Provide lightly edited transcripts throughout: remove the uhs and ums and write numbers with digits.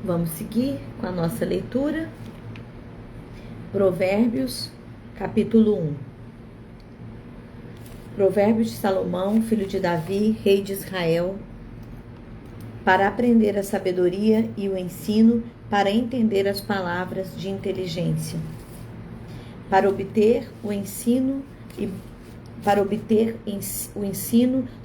Vamos seguir com a nossa leitura. Provérbios, capítulo 1. Provérbios de Salomão, filho de Davi, rei de Israel, para aprender a sabedoria e o ensino, para entender as palavras de inteligência, para obter o ensino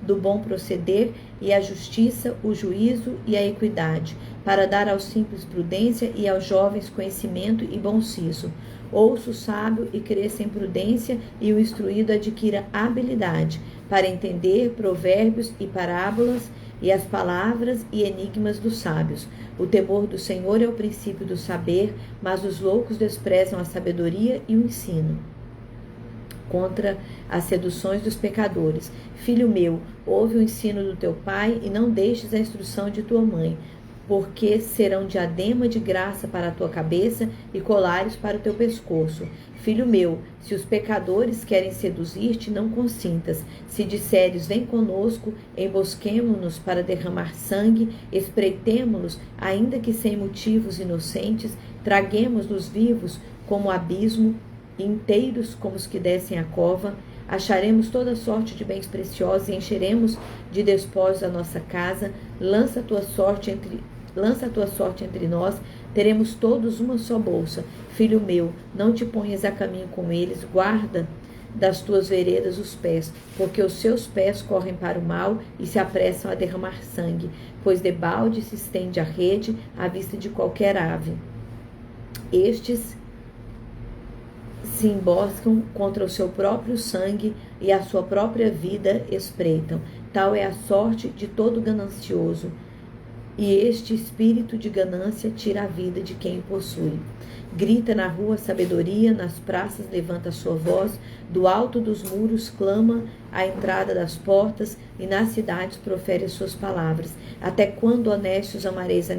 do bom proceder e a justiça, o juízo e a equidade, para dar aos simples prudência e aos jovens conhecimento e bom siso. Ouça o sábio e cresça em prudência, e o instruído adquira habilidade, para entender provérbios e parábolas e as palavras e enigmas dos sábios. O temor do Senhor é o princípio do saber, mas os loucos desprezam a sabedoria e o ensino. Contra as seduções dos pecadores. Filho meu, ouve o ensino do teu pai e não deixes a instrução de tua mãe, porque serão diadema de graça para a tua cabeça e colares para o teu pescoço. Filho meu, se os pecadores querem seduzir-te, não consintas. Se disseres, vem conosco, embosquemo-nos para derramar sangue, espreitemo-los, ainda que sem motivos inocentes, traguemos-nos vivos como o abismo, inteiros como os que descem a cova. Acharemos toda sorte de bens preciosos e encheremos de despojos a nossa casa. Lança a tua sorte entre nós, teremos todos uma só bolsa. Filho meu, não te ponhas a caminho com eles, guarda das tuas veredas os pés, porque os seus pés correm para o mal e se apressam a derramar sangue, pois debalde se estende a rede à vista de qualquer ave. Estes se emboscam contra o seu próprio sangue e a sua própria vida espreitam. Tal é a sorte de todo ganancioso, e este espírito de ganância tira a vida de quem o possui. Grita na rua sabedoria, nas praças levanta a sua voz, do alto dos muros clama à entrada das portas, e nas cidades profere as suas palavras. Até quando, honestos, amareis a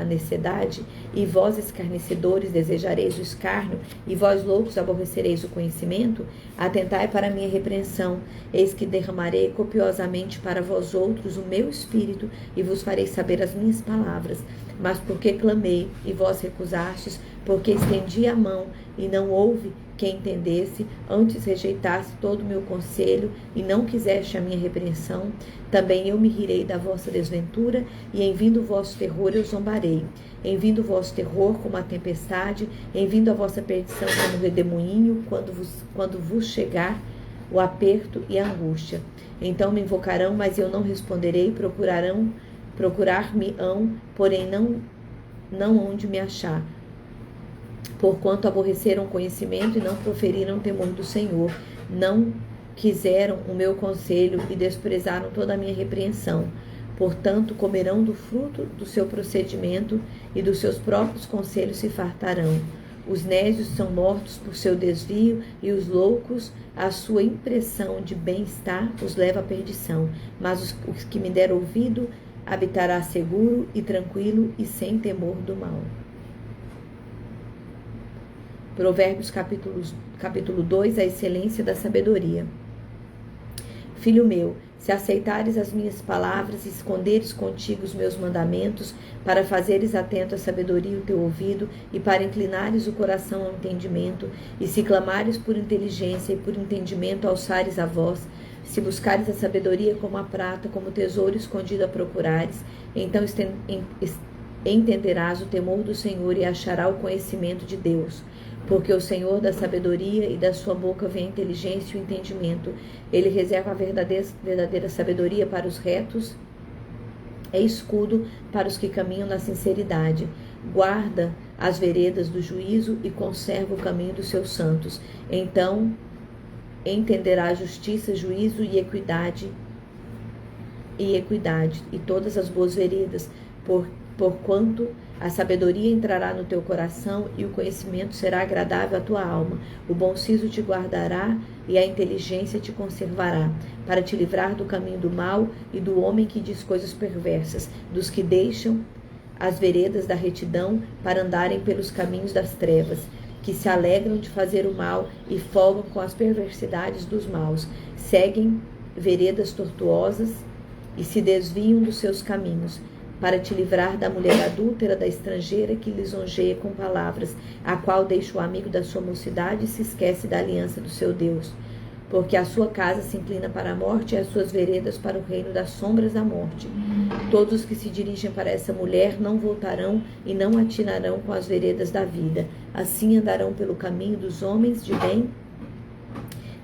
necessidade, e vós, escarnecedores, desejareis o escárnio, e vós, loucos, aborrecereis o conhecimento? Atentai para a minha repreensão, eis que derramarei copiosamente para vós outros o meu espírito, e vos farei saber as minhas palavras. Mas porque clamei, e vós recusastes, porque estendi a mão, e não houve quem entendesse, antes rejeitaste todo o meu conselho, e não quiseste a minha repreensão, também eu me rirei da vossa desventura, e em vindo o vosso terror eu zombarei. Em vindo o vosso terror como a tempestade, em vindo a vossa perdição como o redemoinho, quando vos chegar o aperto e a angústia. Então me invocarão, mas eu não responderei, procurar-me-ão, porém não onde me achar. Porquanto aborreceram o conhecimento e não proferiram o temor do Senhor, não quiseram o meu conselho e desprezaram toda a minha repreensão. Portanto, comerão do fruto do seu procedimento e dos seus próprios conselhos se fartarão. Os nécios são mortos por seu desvio, e os loucos, a sua impressão de bem-estar, os leva à perdição. Mas os que me deram ouvido, habitará seguro e tranquilo e sem temor do mal. Provérbios capítulo 2, a excelência da sabedoria. Filho meu, se aceitares as minhas palavras e esconderes contigo os meus mandamentos, para fazeres atento à sabedoria o teu ouvido, e para inclinares o coração ao entendimento, e se clamares por inteligência e por entendimento alçares a voz, se buscares a sabedoria como a prata, como tesouro escondido a procurares, então entenderás o temor do Senhor e achará o conhecimento de Deus. Porque o Senhor dá sabedoria, e da sua boca vem a inteligência e o entendimento. Ele reserva a verdadeira sabedoria para os retos, é escudo para os que caminham na sinceridade. Guarda as veredas do juízo e conserva o caminho dos seus santos. Então entenderá justiça, juízo e equidade, e todas as boas veredas, porquanto a sabedoria entrará no teu coração, e o conhecimento será agradável à tua alma. O bom siso te guardará, e a inteligência te conservará, para te livrar do caminho do mal e do homem que diz coisas perversas, dos que deixam as veredas da retidão para andarem pelos caminhos das trevas, que se alegram de fazer o mal e folgam com as perversidades dos maus, seguem veredas tortuosas e se desviam dos seus caminhos. para te livrar da mulher adúltera, da estrangeira que lisonjeia com palavras, a qual deixa o amigo da sua mocidade e se esquece da aliança do seu Deus. Porque a sua casa se inclina para a morte e as suas veredas para o reino das sombras da morte. Todos os que se dirigem para essa mulher não voltarão e não atinarão com as veredas da vida. Assim andarão pelo caminho dos homens de bem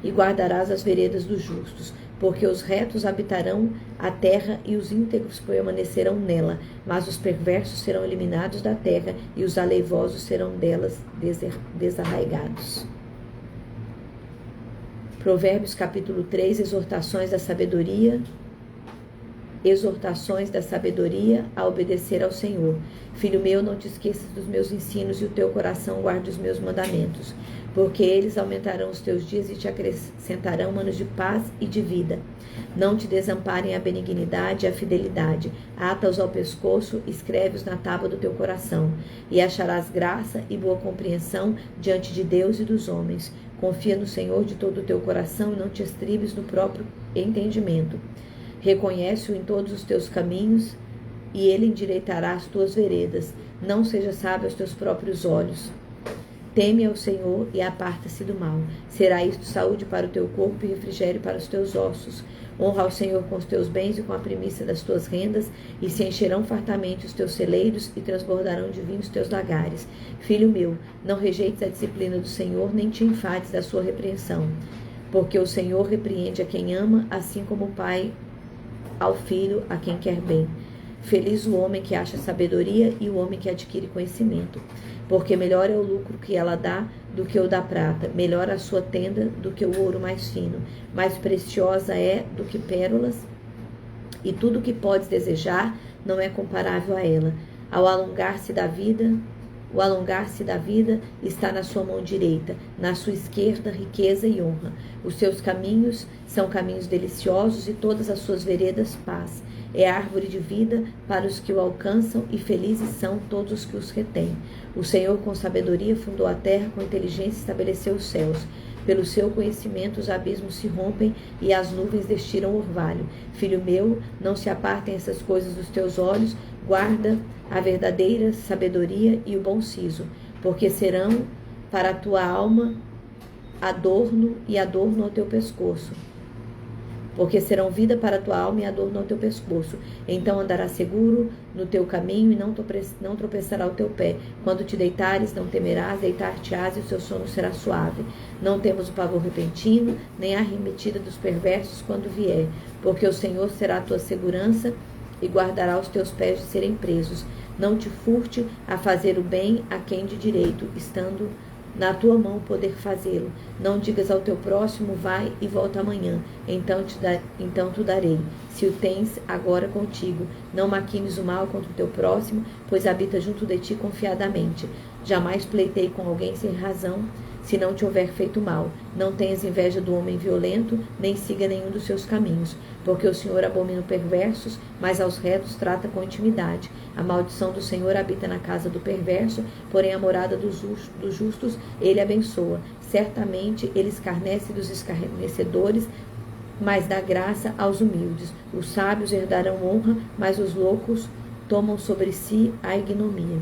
e guardarás as veredas dos justos. Porque os retos habitarão a terra e os íntegros permanecerão nela, mas os perversos serão eliminados da terra e os aleivosos serão delas desarraigados. Provérbios capítulo 3, exortações da sabedoria a obedecer ao Senhor. Filho meu, não te esqueças dos meus ensinos e o teu coração guarde os meus mandamentos, porque eles aumentarão os teus dias e te acrescentarão anos de paz e de vida. Não te desamparem a benignidade e a fidelidade. Ata-os ao pescoço, escreve-os na tábua do teu coração, e acharás graça e boa compreensão diante de Deus e dos homens. Confia no Senhor de todo o teu coração e não te estribes no próprio entendimento. Reconhece-o em todos os teus caminhos e ele endireitará as tuas veredas. Não seja sábio aos teus próprios olhos. Teme ao Senhor e aparta-se do mal. Será isto saúde para o teu corpo e refrigério para os teus ossos. Honra ao Senhor com os teus bens e com a primícia das tuas rendas, e se encherão fartamente os teus celeiros e transbordarão de vinho os teus lagares. Filho meu, não rejeites a disciplina do Senhor, nem te enfades da sua repreensão. Porque o Senhor repreende a quem ama, assim como o pai ao filho a quem quer bem. Feliz o homem que acha sabedoria e o homem que adquire conhecimento, porque melhor é o lucro que ela dá do que o da prata, melhor a sua tenda do que o ouro mais fino, mais preciosa é do que pérolas, e tudo o que podes desejar não é comparável a ela. O alongar-se da vida está na sua mão direita, na sua esquerda riqueza e honra. Os seus caminhos são caminhos deliciosos e todas as suas veredas paz. É árvore de vida para os que o alcançam e felizes são todos os que os retêm. O Senhor com sabedoria fundou a terra, com inteligência estabeleceu os céus. Pelo seu conhecimento os abismos se rompem e as nuvens destilam orvalho. Filho meu, não se apartem essas coisas dos teus olhos, guarda a verdadeira sabedoria e o bom siso, porque serão para a tua alma adorno e adorno ao teu pescoço. Porque serão vida para a tua alma e adorno ao teu pescoço. Então andarás seguro no teu caminho e não tropeçará o teu pé. Quando te deitares, não temerás, deitar-te-ás e o seu sono será suave. Não temos o pavor repentino, nem a arremetida dos perversos quando vier. Porque o Senhor será a tua segurança e guardará os teus pés de serem presos. Não te furte a fazer o bem a quem de direito, estando na tua mão poder fazê-lo. Não digas ao teu próximo, vai e volta amanhã, então tu darei, se o tens agora contigo. Não maquines o mal contra o teu próximo, pois habita junto de ti confiadamente. Jamais pleitei com alguém sem razão, se não te houver feito mal. Não tenhas inveja do homem violento, nem siga nenhum dos seus caminhos, porque o Senhor abomina perversos, mas aos retos trata com intimidade. A maldição do Senhor habita na casa do perverso, porém a morada dos justos ele abençoa. Certamente ele escarnece dos escarnecedores, mas dá graça aos humildes. Os sábios herdarão honra, mas os loucos tomam sobre si a ignomia.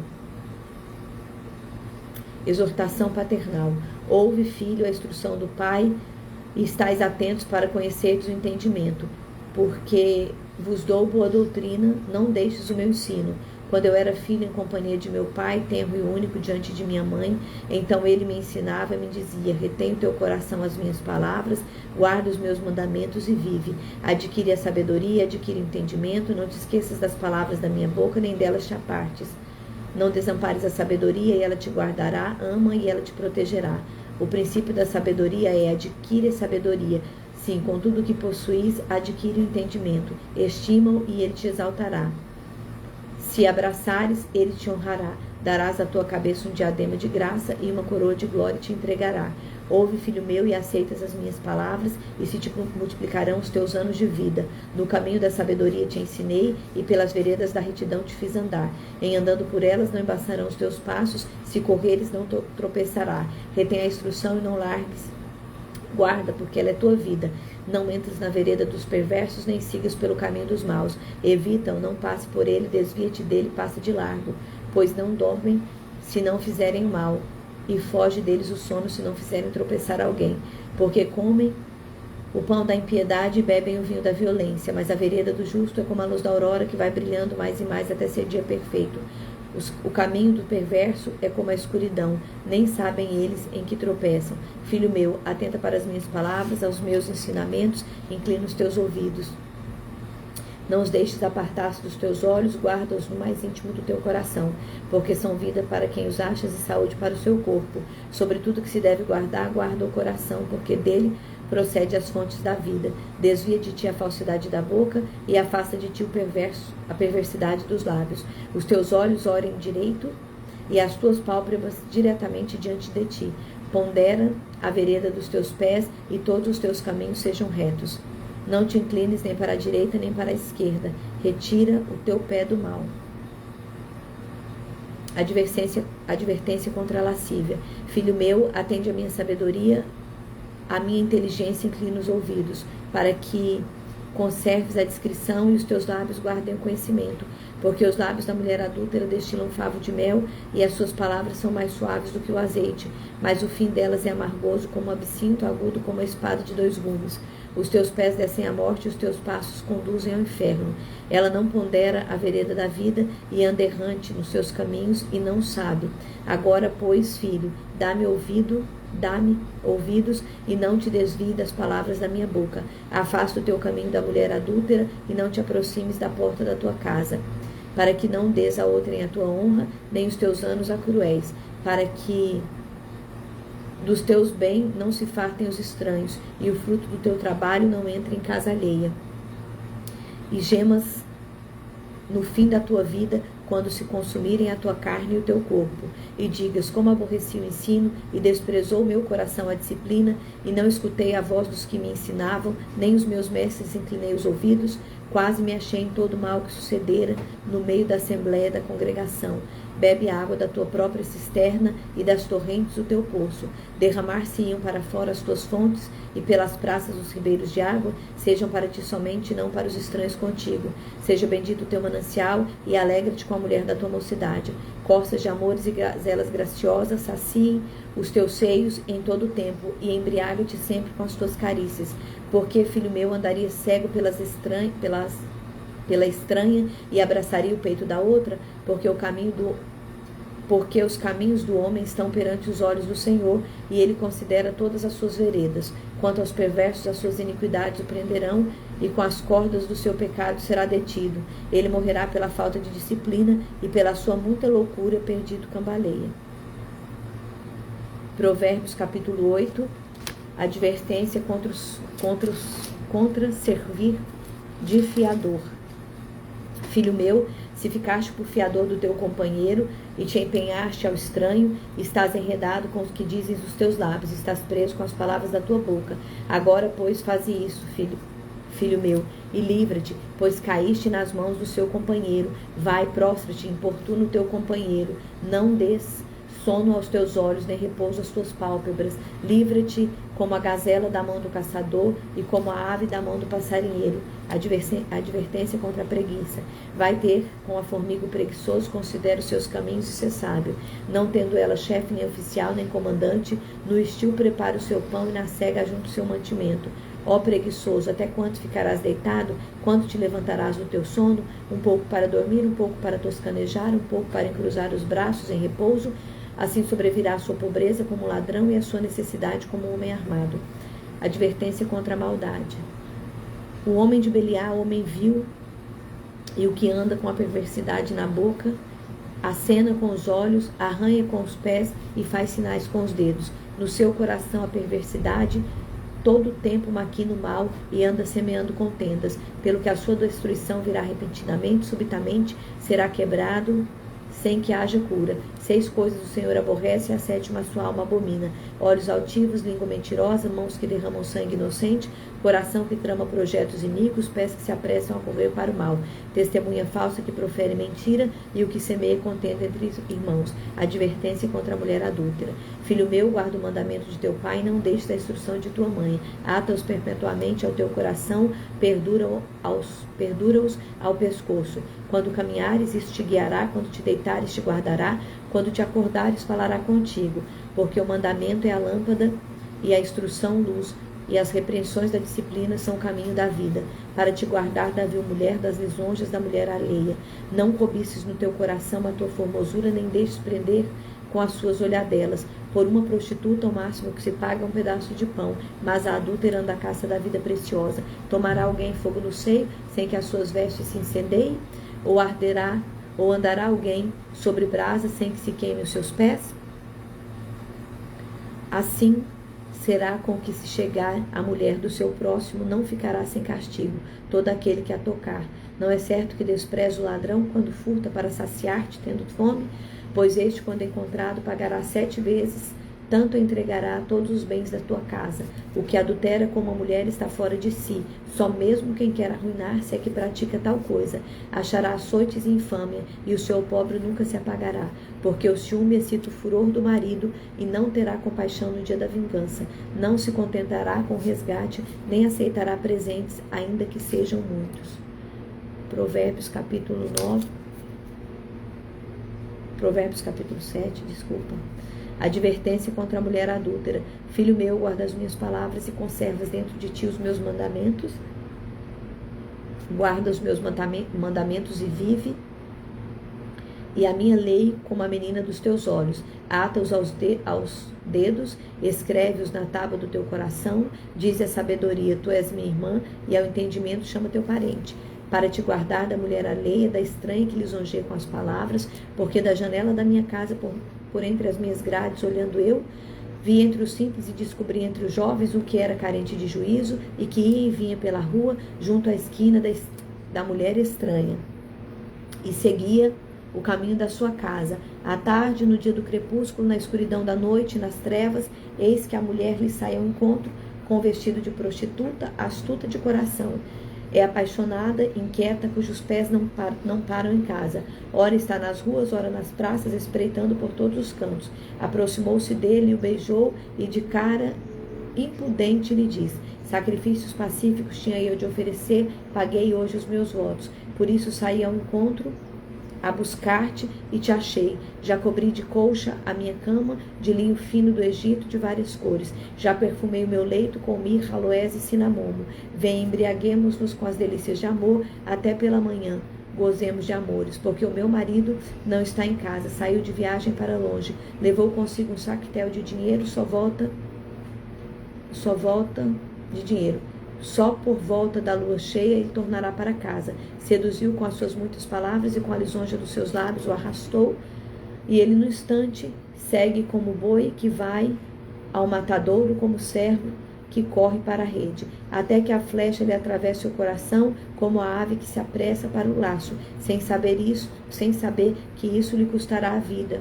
Exortação paternal. Ouve, filho, a instrução do pai, e estais atentos para conheceres o entendimento, porque vos dou boa doutrina, não deixes o meu ensino. Quando eu era filho em companhia de meu pai, tenro e único diante de minha mãe, então ele me ensinava e me dizia: retém o teu coração as minhas palavras, guarda os meus mandamentos e vive. Adquire a sabedoria, adquire o entendimento, não te esqueças das palavras da minha boca, nem delas te apartes. Não desampares a sabedoria e ela te guardará, ama e ela te protegerá. O princípio da sabedoria é: adquire a sabedoria. Sim, com tudo o que possuís, adquire o entendimento. Estima-o e ele te exaltará. Se abraçares, ele te honrará. Darás à tua cabeça um diadema de graça e uma coroa de glória te entregará. Ouve, filho meu, e aceitas as minhas palavras, e se te multiplicarão os teus anos de vida. No caminho da sabedoria te ensinei, e pelas veredas da retidão te fiz andar. Em andando por elas não embaçarão os teus passos, se correres não tropeçará. Retém a instrução e não largues. Guarda, porque ela é tua vida. Não entres na vereda dos perversos, nem sigas pelo caminho dos maus. Evita-o, não passe por ele, desvia-te dele, passa de largo. Pois não dormem se não fizerem o mal, e foge deles o sono se não fizerem tropeçar alguém. Porque comem o pão da impiedade e bebem o vinho da violência, mas a vereda do justo é como a luz da aurora que vai brilhando mais e mais até ser dia perfeito. O caminho do perverso é como a escuridão, nem sabem eles em que tropeçam. Filho meu, atenta para as minhas palavras, aos meus ensinamentos, inclina os teus ouvidos. Não os deixes apartar-se dos teus olhos, guarda-os no mais íntimo do teu coração, porque são vida para quem os achas e saúde para o seu corpo. Sobre tudo que se deve guardar, guarda o coração, porque dele procede as fontes da vida. Desvia de ti a falsidade da boca e afasta de ti a perversidade dos lábios. Os teus olhos orem direito e as tuas pálpebras diretamente diante de ti. Pondera a vereda dos teus pés e todos os teus caminhos sejam retos. Não te inclines nem para a direita nem para a esquerda. Retira o teu pé do mal. Advertência contra a lascívia. Filho meu, atende a minha sabedoria, a minha inteligência, inclina os ouvidos, para que conserves a discrição e os teus lábios guardem o conhecimento. Porque os lábios da mulher adúltera destilam favo de mel, e as suas palavras são mais suaves do que o azeite, mas o fim delas é amargoso como o absinto, agudo como a espada de 2 gumes. Os teus pés descem à morte, e os teus passos conduzem ao inferno. Ela não pondera a vereda da vida, e anda errante nos seus caminhos, e não sabe. Agora, pois, filho, dá-me ouvidos, e não te desvie das palavras da minha boca. Afasta o teu caminho da mulher adúltera, e não te aproximes da porta da tua casa, para que não dês a outrem a tua honra, nem os teus anos a cruéis, para que dos teus bens não se fartem os estranhos, e o fruto do teu trabalho não entre em casa alheia. E gemas no fim da tua vida, quando se consumirem a tua carne e o teu corpo, e digas, como aborreci o ensino, e desprezou meu coração a disciplina, e não escutei a voz dos que me ensinavam, nem os meus mestres inclinei os ouvidos, quase me achei em todo o mal que sucedera, no meio da assembleia da congregação. Bebe a água da tua própria cisterna e das torrentes do teu poço. Derramar-se-iam para fora as tuas fontes, e pelas praças os ribeiros de água, sejam para ti somente, e não para os estranhos contigo. Seja bendito o teu manancial, e alegra-te com a mulher da tua mocidade. Corças de amores e gazelas graciosas saciem os teus seios em todo o tempo, e embriaga-te sempre com as tuas carícias. Porque, filho meu, andaria cego pela estranha e abraçaria o peito da outra, porque os caminhos do homem estão perante os olhos do Senhor, e ele considera todas as suas veredas. Quanto aos perversos, as suas iniquidades o prenderão, e com as cordas do seu pecado será detido. Ele morrerá pela falta de disciplina, e pela sua muita loucura perdido cambaleia. Provérbios capítulo 8. Advertência contra servir de fiador. Filho meu, se ficaste por fiador do teu companheiro e te empenhaste ao estranho, estás enredado com o que dizem os teus lábios, estás preso com as palavras da tua boca. Agora, pois, faze isso, filho meu, e livra-te, pois caíste nas mãos do seu companheiro. Vai, prostra-te, importuna o teu companheiro. Não des sono aos teus olhos, nem repouso às tuas pálpebras. Livra-te como a gazela da mão do caçador e como a ave da mão do passarinheiro. Advertência contra a preguiça. Vai ter com a formiga o preguiçoso, considera os seus caminhos e ser sábio. Não tendo ela chefe, nem oficial, nem comandante, no estio prepara o seu pão e na cega junto o seu mantimento. Ó preguiçoso, até quando ficarás deitado? Quando te levantarás do teu sono? Um pouco para dormir, um pouco para toscanejar, um pouco para encruzar os braços em repouso? Assim sobrevirá a sua pobreza como um ladrão e a sua necessidade como um homem armado. Advertência contra a maldade. O homem de Belial, homem vil, e o que anda com a perversidade na boca, acena com os olhos, arranha com os pés e faz sinais com os dedos. No seu coração a perversidade, todo o tempo maquina o mal e anda semeando contendas, pelo que a sua destruição virá repentinamente, subitamente será quebrado, sem que haja cura. 6 coisas o Senhor aborrece, e a 7ª sua alma abomina: olhos altivos, língua mentirosa, mãos que derramam sangue inocente, coração que trama projetos iníquos, pés que se apressam a correr para o mal, testemunha falsa que profere mentira e o que semeia contenda entre irmãos, advertência contra a mulher adúltera. Filho meu, guarda o mandamento de teu pai e não deixes a instrução de tua mãe. Ata-os perpetuamente ao teu coração, perdura-os ao pescoço. Quando caminhares, isso te guiará, quando te deitares, te guardará, quando te acordares, falará contigo, porque o mandamento é a lâmpada e a instrução luz, e as repreensões da disciplina são o caminho da vida, para te guardar da vil mulher, das lisonjas da mulher alheia. Não cobices no teu coração a tua formosura, nem deixes prender com as suas olhadelas. Por uma prostituta, o máximo que se paga é um pedaço de pão, mas a adúltera anda à caça da vida preciosa. Tomará alguém fogo no seio, sem que as suas vestes se incendeiem? Ou andará alguém sobre brasa, sem que se queime os seus pés? Assim será com que se chegar a mulher do seu próximo, não ficará sem castigo todo aquele que a tocar. Não é certo que despreze o ladrão quando furta para saciar-te, tendo fome? Pois este, quando encontrado, pagará 7 vezes, tanto entregará todos os bens da tua casa. O que adultera com uma mulher está fora de si. Só mesmo quem quer arruinar-se é que pratica tal coisa. Achará açoites e infâmia, e o seu pobre nunca se apagará. Porque o ciúme excita o furor do marido, e não terá compaixão no dia da vingança. Não se contentará com o resgate, nem aceitará presentes, ainda que sejam muitos. Provérbios capítulo 7, desculpa. Advertência contra a mulher adúltera. Filho meu, guarda as minhas palavras e conservas dentro de ti os meus mandamentos. Guarda os meus mandamentos e vive. E a minha lei como a menina dos teus olhos. Ata-os aos dedos, escreve-os na tábua do teu coração. Diz a sabedoria, tu és minha irmã, e ao entendimento chama teu parente. Para te guardar da mulher alheia, da estranha que lisonjeia com as palavras, porque da janela da minha casa, por entre as minhas grades, olhando eu, vi entre os simples e descobri entre os jovens o que era carente de juízo e que ia e vinha pela rua, junto à esquina da mulher estranha, e seguia o caminho da sua casa. À tarde, no dia do crepúsculo, na escuridão da noite, nas trevas, eis que a mulher lhe sai ao encontro, com vestido de prostituta, astuta de coração. É apaixonada, inquieta, cujos pés não param em casa. Ora está nas ruas, ora nas praças, espreitando por todos os cantos. Aproximou-se dele, o beijou e de cara impudente lhe disse: sacrifícios pacíficos tinha eu de oferecer, paguei hoje os meus votos. Por isso saí ao encontro a buscar-te e te achei. Já cobri de colcha a minha cama, de linho fino do Egito, de várias cores. Já perfumei o meu leito com mirra, aloés e cinamomo. Vem, embriaguemos-nos com as delícias de amor, até pela manhã. Gozemos de amores, porque o meu marido não está em casa, saiu de viagem para longe, levou consigo um saquetel de dinheiro, só volta de dinheiro. Só por volta da lua cheia ele tornará para casa. Seduziu com as suas muitas palavras e com a lisonja dos seus lábios o arrastou, e ele no instante segue como boi que vai ao matadouro, como servo que corre para a rede, até que a flecha lhe atravesse o coração, como a ave que se apressa para o laço, sem saber que isso lhe custará a vida.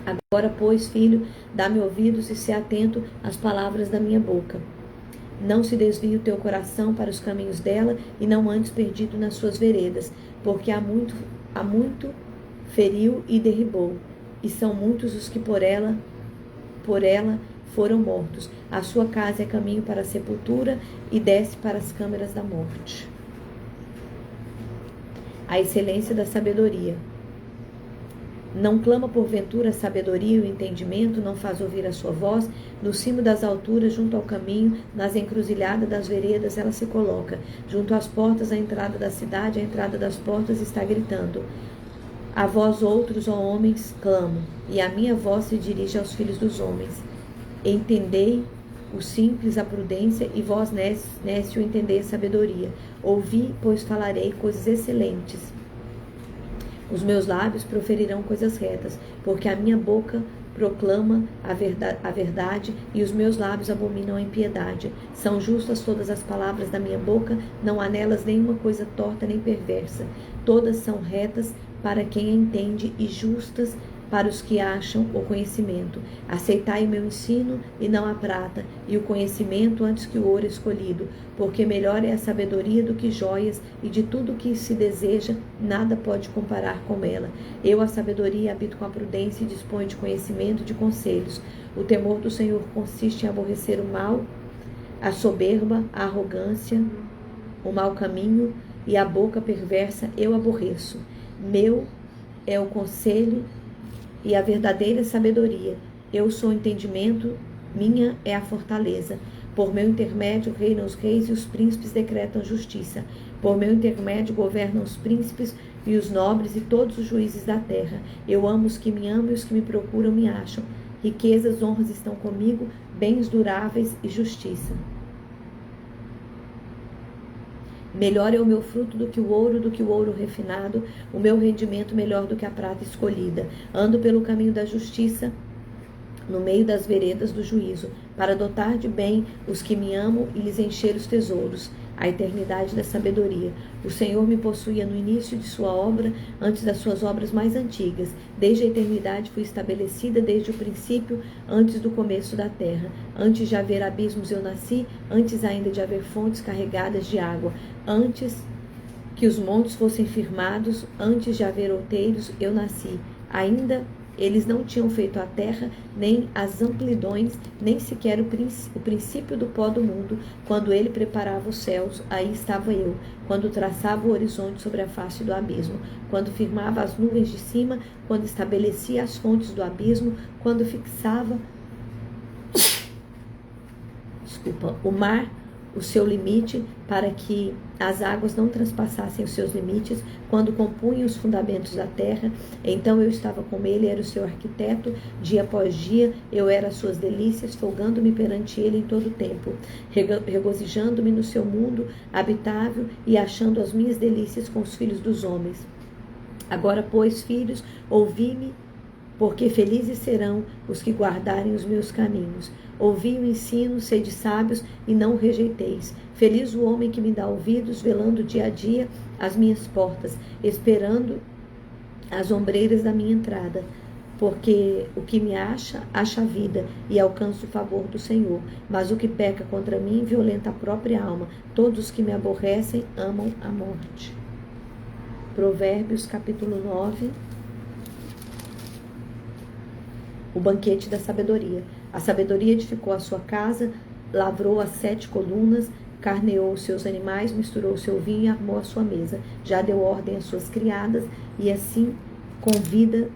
Agora, pois, filho, dá-me ouvidos e se atento às palavras da minha boca. Não se desvie o teu coração para os caminhos dela, e não andes perdido nas suas veredas, porque há muito feriu e derribou, e são muitos os que por ela foram mortos. A sua casa é caminho para a sepultura, e desce para as câmeras da morte. A excelência da sabedoria. Não clama porventura a sabedoria e o entendimento, não faz ouvir a sua voz. No cimo das alturas, junto ao caminho, nas encruzilhadas das veredas, ela se coloca. Junto às portas, à entrada da cidade, à entrada das portas, está gritando: a vós outros, ó homens, clamo, e a minha voz se dirige aos filhos dos homens. Entendei o simples a prudência, e vós, nécio, entendei a sabedoria. Ouvi, pois falarei coisas excelentes. Os meus lábios proferirão coisas retas, porque a minha boca proclama a verdade e os meus lábios abominam a impiedade. São justas todas as palavras da minha boca, não há nelas nenhuma coisa torta nem perversa. Todas são retas para quem a entende e justas para os que acham o conhecimento. Aceitai o meu ensino e não a prata, e o conhecimento antes que o ouro escolhido, porque melhor é a sabedoria do que joias, e de tudo que se deseja, nada pode comparar com ela. Eu, a sabedoria, habito com a prudência e disponho de conhecimento e de conselhos. O temor do Senhor consiste em aborrecer o mal, a soberba, a arrogância, o mau caminho e a boca perversa eu aborreço. Meu é o conselho e a verdadeira sabedoria. Eu sou o entendimento, minha é a fortaleza. Por meu intermédio reinam os reis e os príncipes decretam justiça. Por meu intermédio governam os príncipes e os nobres e todos os juízes da terra. Eu amo os que me amam e os que me procuram me acham. Riquezas, honras estão comigo, bens duráveis e justiça. Melhor é o meu fruto do que o ouro refinado, o meu rendimento melhor do que a prata escolhida. Ando pelo caminho da justiça, no meio das veredas do juízo, para dotar de bem os que me amam e lhes encher os tesouros. A eternidade da sabedoria. O Senhor me possuía no início de sua obra, antes das suas obras mais antigas. Desde a eternidade fui estabelecida, desde o princípio, antes do começo da terra. Antes de haver abismos eu nasci, antes ainda de haver fontes carregadas de água. Antes que os montes fossem firmados, antes de haver outeiros eu nasci. Ainda eles não tinham feito a terra, nem as amplidões, nem sequer o princípio do pó do mundo. Quando ele preparava os céus, aí estava eu. Quando traçava o horizonte sobre a face do abismo. Quando firmava as nuvens de cima. Quando estabelecia as fontes do abismo. Quando fixava o mar, o seu limite, para que as águas não transpassassem os seus limites, quando compunha os fundamentos da terra, então eu estava com ele, era o seu arquiteto, dia após dia, eu era as suas delícias, folgando-me perante ele em todo o tempo, regozijando-me no seu mundo habitável e achando as minhas delícias com os filhos dos homens. Agora, pois, filhos, ouvi-me, porque felizes serão os que guardarem os meus caminhos. Ouvi o ensino, sede sábios e não o rejeiteis. Feliz o homem que me dá ouvidos, velando dia a dia as minhas portas, esperando as ombreiras da minha entrada. Porque o que me acha a vida e alcança o favor do Senhor. Mas o que peca contra mim violenta a própria alma. Todos os que me aborrecem amam a morte. Provérbios capítulo 9. O banquete da sabedoria. A sabedoria edificou a sua casa, lavrou as 7 colunas, carneou os seus animais, misturou o seu vinho e armou a sua mesa. Já deu ordem às suas criadas e assim convida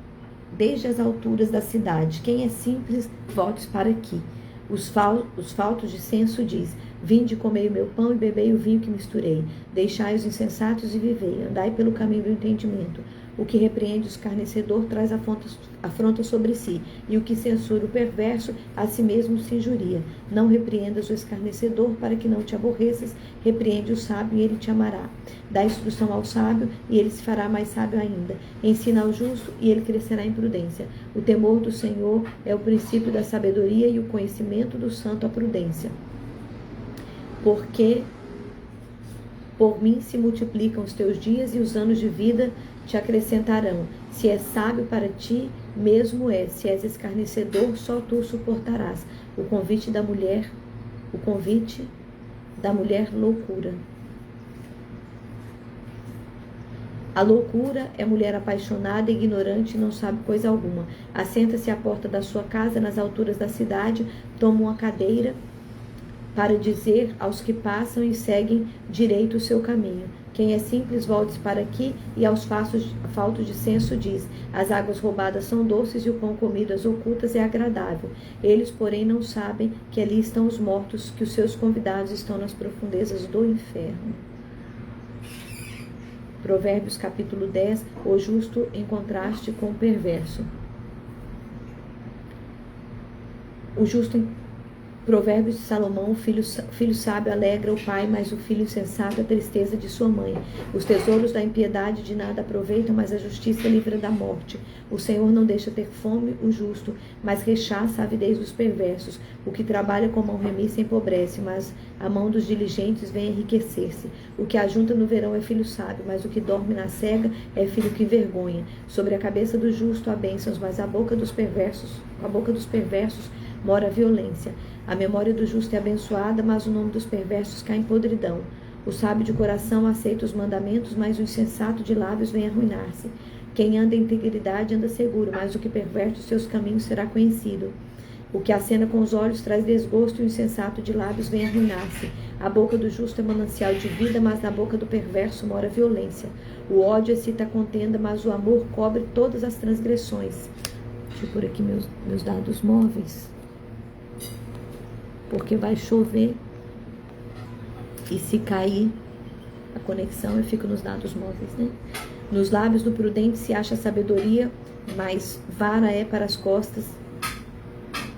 desde as alturas da cidade. Quem é simples, volte para aqui. Os faltos de senso diz: vinde, comei o meu pão e bebei o vinho que misturei. Deixai os insensatos e vivei. Andai pelo caminho do entendimento. O que repreende o escarnecedor traz afronta sobre si, e o que censura o perverso a si mesmo se injuria. Não repreendas o escarnecedor para que não te aborreças, repreende o sábio e ele te amará. Dá instrução ao sábio e ele se fará mais sábio ainda. Ensina ao justo e ele crescerá em prudência. O temor do Senhor é o princípio da sabedoria e o conhecimento do santo a prudência. Porque por mim se multiplicam os teus dias e os anos de vida te acrescentarão. Se és sábio para ti, mesmo és. Se és escarnecedor, só tu suportarás. O convite da mulher, loucura. A loucura é mulher apaixonada, ignorante e não sabe coisa alguma. Assenta-se à porta da sua casa, nas alturas da cidade, toma uma cadeira para dizer aos que passam e seguem direito o seu caminho. Quem é simples, volte para aqui, e aos faltos de senso diz: as águas roubadas são doces e o pão comido às ocultas é agradável. Eles, porém, não sabem que ali estão os mortos, que os seus convidados estão nas profundezas do inferno. Provérbios capítulo 10, o justo em contraste com o perverso. O justo Provérbios de Salomão: filho sábio alegra o pai, mas o filho insensato a tristeza de sua mãe. Os tesouros da impiedade de nada aproveitam, mas a justiça livra da morte. O Senhor não deixa ter fome o justo, mas rechaça a avidez dos perversos. O que trabalha com mão remissa empobrece, mas a mão dos diligentes vem enriquecer-se. O que ajunta no verão é filho sábio, mas o que dorme na cega é filho que envergonha. Sobre a cabeça do justo há bênçãos, mas a boca dos perversos mora a violência. A memória do justo é abençoada, mas o nome dos perversos cai em podridão. O sábio de coração aceita os mandamentos, mas o insensato de lábios vem arruinar-se. Quem anda em integridade anda seguro, mas o que perverte os seus caminhos será conhecido. O que acena com os olhos traz desgosto, e o insensato de lábios vem arruinar-se. A boca do justo é manancial de vida, mas na boca do perverso mora a violência. O ódio excita a contenda, mas o amor cobre todas as transgressões. Deixa eu pôr aqui meus dados móveis, porque vai chover e se cair a conexão eu fico nos dados móveis, né? Nos lábios do prudente se acha sabedoria, mas vara é para as costas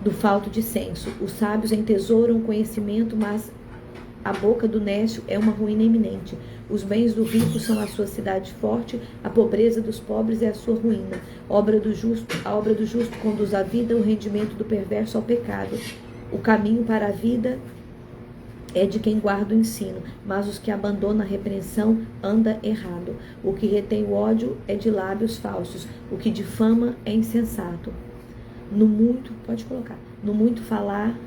do falto de senso. Os sábios entesouram o conhecimento, mas a boca do nécio é uma ruína iminente. Os bens do rico são a sua cidade forte, a pobreza dos pobres é a sua ruína. A obra do justo conduz à vida, o rendimento do perverso ao pecado. O caminho para a vida é de quem guarda o ensino, mas os que abandonam a repreensão anda errado. O que retém o ódio é de lábios falsos, o que difama é insensato. No muito falar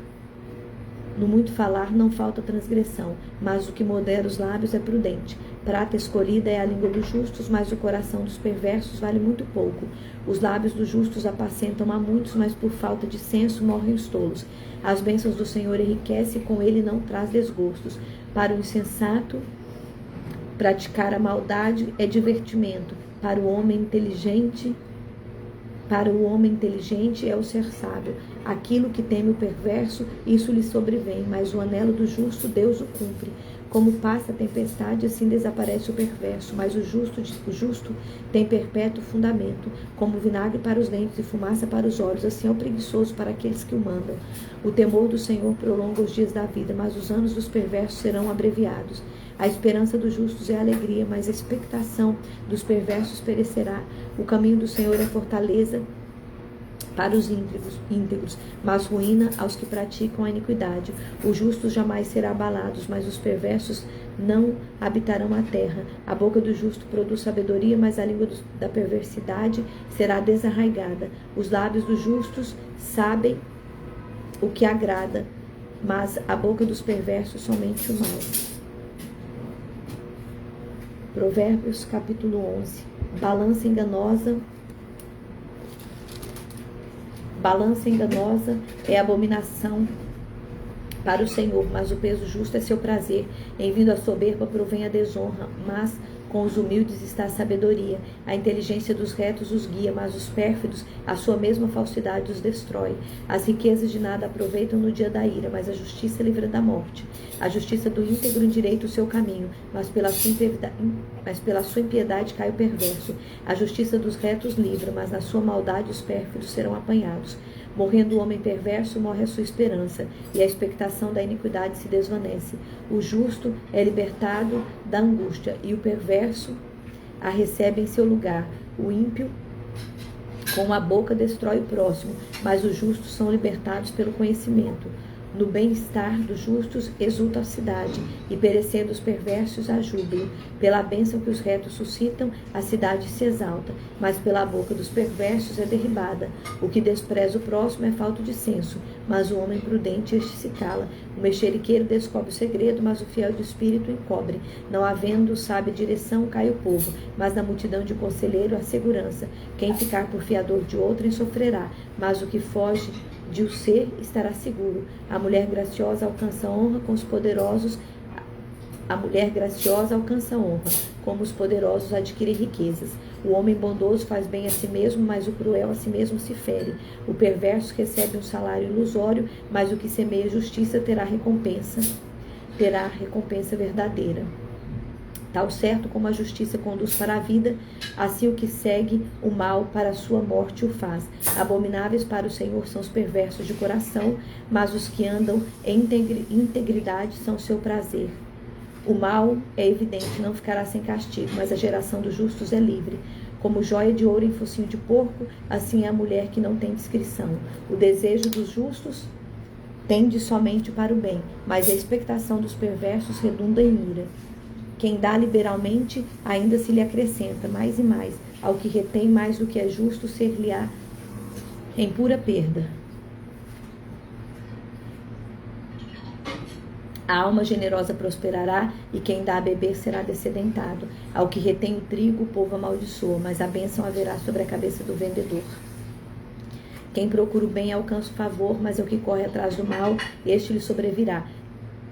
não falta transgressão, mas o que modera os lábios é prudente. Prata escolhida é a língua dos justos, mas o coração dos perversos vale muito pouco. Os lábios dos justos apacentam a muitos, mas por falta de senso morrem os tolos. As bênçãos do Senhor enriquece, com ele não traz desgostos. Para o insensato, praticar a maldade é divertimento. Para o homem inteligente é o ser sábio. Aquilo que teme o perverso, isso lhe sobrevém, mas o anelo do justo, Deus o cumpre. Como passa a tempestade, assim desaparece o perverso, mas o justo tem perpétuo fundamento. Como vinagre para os dentes e fumaça para os olhos, assim é o preguiçoso para aqueles que o mandam. O temor do Senhor prolonga os dias da vida, mas os anos dos perversos serão abreviados. A esperança dos justos é alegria, mas a expectação dos perversos perecerá. O caminho do Senhor é fortaleza para os íntegros, mas ruína aos que praticam a iniquidade. Os justos jamais serão abalados, mas os perversos não habitarão a terra. A boca do justo produz sabedoria, mas a língua da perversidade será desarraigada. Os lábios dos justos sabem o que agrada, mas a boca dos perversos somente o mal. Provérbios capítulo 11. Balança enganosa é abominação para o Senhor, mas o peso justo é seu prazer. Em vindo a soberba provém a desonra, mas com os humildes está a sabedoria. A inteligência dos retos os guia, mas os pérfidos, a sua mesma falsidade os destrói. As riquezas de nada aproveitam no dia da ira, mas a justiça livra da morte. A justiça do íntegro endireita o seu caminho, mas pela sua impiedade cai o perverso. A justiça dos retos livra, mas na sua maldade os pérfidos serão apanhados. Morrendo o homem perverso, morre a sua esperança, e a expectação da iniquidade se desvanece. O justo é libertado da angústia, e o perverso a recebe em seu lugar. O ímpio com a boca destrói o próximo, mas os justos são libertados pelo conhecimento. No bem-estar dos justos exulta a cidade, e perecendo os perversos há júbilo. Pela bênção que os retos suscitam, a cidade se exalta, mas pela boca dos perversos é derribada. O que despreza o próximo é falta de senso, mas o homem prudente este se cala. O mexeriqueiro descobre o segredo, mas o fiel de espírito encobre. Não havendo sábia direção, cai o povo, mas na multidão de conselheiro há segurança. Quem ficar por fiador de outrem sofrerá, mas o que foge de o ser estará seguro. A mulher graciosa alcança honra com os poderosos. A mulher graciosa alcança honra, como os poderosos adquirem riquezas. O homem bondoso faz bem a si mesmo, mas o cruel a si mesmo se fere. O perverso recebe um salário ilusório, mas o que semeia justiça terá recompensa verdadeira. Tal certo como a justiça conduz para a vida, assim o que segue o mal para a sua morte o faz. Abomináveis para o Senhor são os perversos de coração, mas os que andam em integridade são seu prazer. O mal é evidente, não ficará sem castigo, mas a geração dos justos é livre. Como joia de ouro em focinho de porco, assim é a mulher que não tem discrição. O desejo dos justos tende somente para o bem, mas a expectação dos perversos redunda em ira. Quem dá liberalmente, ainda se lhe acrescenta mais e mais. Ao que retém mais do que é justo, ser-lhe-á em pura perda. A alma generosa prosperará, e quem dá a beber será descedentado. Ao que retém o trigo, o povo amaldiçoa, mas a bênção haverá sobre a cabeça do vendedor. Quem procura o bem alcança o favor, mas é o que corre atrás do mal, este lhe sobrevirá.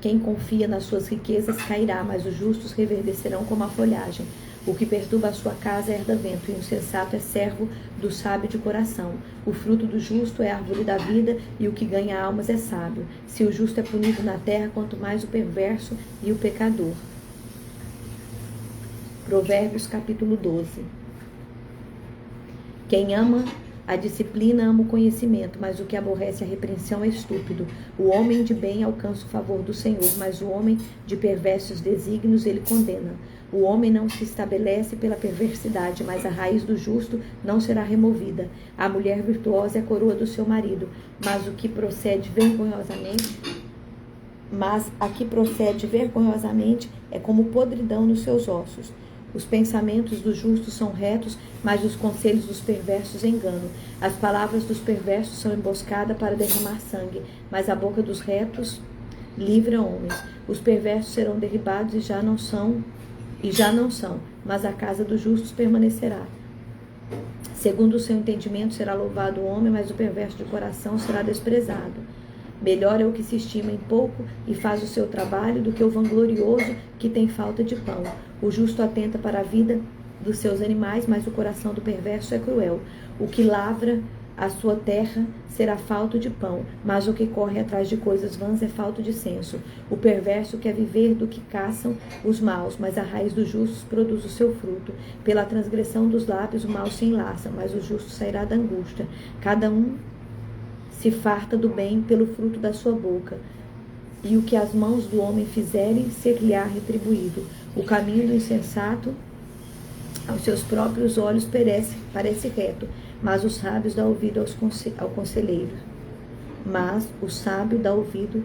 Quem confia nas suas riquezas cairá, mas os justos reverdecerão como a folhagem. O que perturba a sua casa herda vento, e o insensato é servo do sábio de coração. O fruto do justo é a árvore da vida, e o que ganha almas é sábio. Se o justo é punido na terra, quanto mais o perverso e o pecador. Provérbios capítulo 12. Quem ama a disciplina ama o conhecimento, mas o que aborrece a repreensão é estúpido. O homem de bem alcança o favor do Senhor, mas o homem de perversos desígnios ele condena. O homem não se estabelece pela perversidade, mas a raiz do justo não será removida. A mulher virtuosa é a coroa do seu marido, mas a que procede vergonhosamente é como podridão nos seus ossos. Os pensamentos dos justos são retos, mas os conselhos dos perversos enganam. As palavras dos perversos são emboscada para derramar sangue, mas a boca dos retos livra homens. Os perversos serão derribados e já não são, mas a casa dos justos permanecerá. Segundo o seu entendimento será louvado o homem, mas o perverso de coração será desprezado. Melhor é o que se estima em pouco e faz o seu trabalho do que o vanglorioso que tem falta de pão. O justo atenta para a vida dos seus animais, mas o coração do perverso é cruel. O que lavra a sua terra será falto de pão, mas o que corre atrás de coisas vãs é falto de senso. O perverso quer viver do que caçam os maus, mas a raiz dos justos produz o seu fruto. Pela transgressão dos lábios o mal se enlaça, mas o justo sairá da angústia. Cada um se farta do bem pelo fruto da sua boca, e o que as mãos do homem fizerem ser-lhe-á retribuído. O caminho do insensato aos seus próprios olhos parece reto, mas o sábio dá ouvido ao conselheiro. Mas o sábio dá ouvido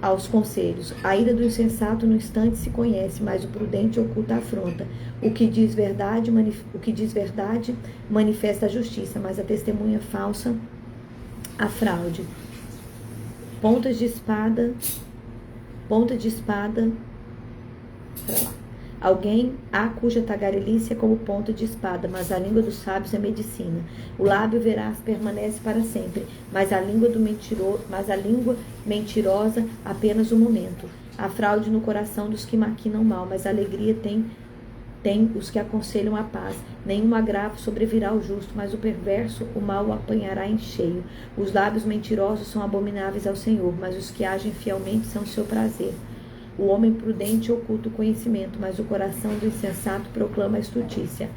aos conselhos. A ira do insensato no instante se conhece, mas o prudente oculta a afronta. O que diz verdade manifesta a justiça, mas a testemunha falsa a fraude. Ponta de espada. Alguém há cuja tagarelice é como ponta de espada, mas a língua dos sábios é medicina. O lábio veraz permanece para sempre, mas a língua mentirosa apenas um momento. A fraude no coração dos que maquinam mal, mas a alegria tem os que aconselham a paz. Nenhum agravo sobrevirá ao justo, mas o perverso o mal o apanhará em cheio. Os lábios mentirosos são abomináveis ao Senhor, mas os que agem fielmente são o seu prazer. O homem prudente oculta o conhecimento, mas o coração do insensato proclama a estutícia.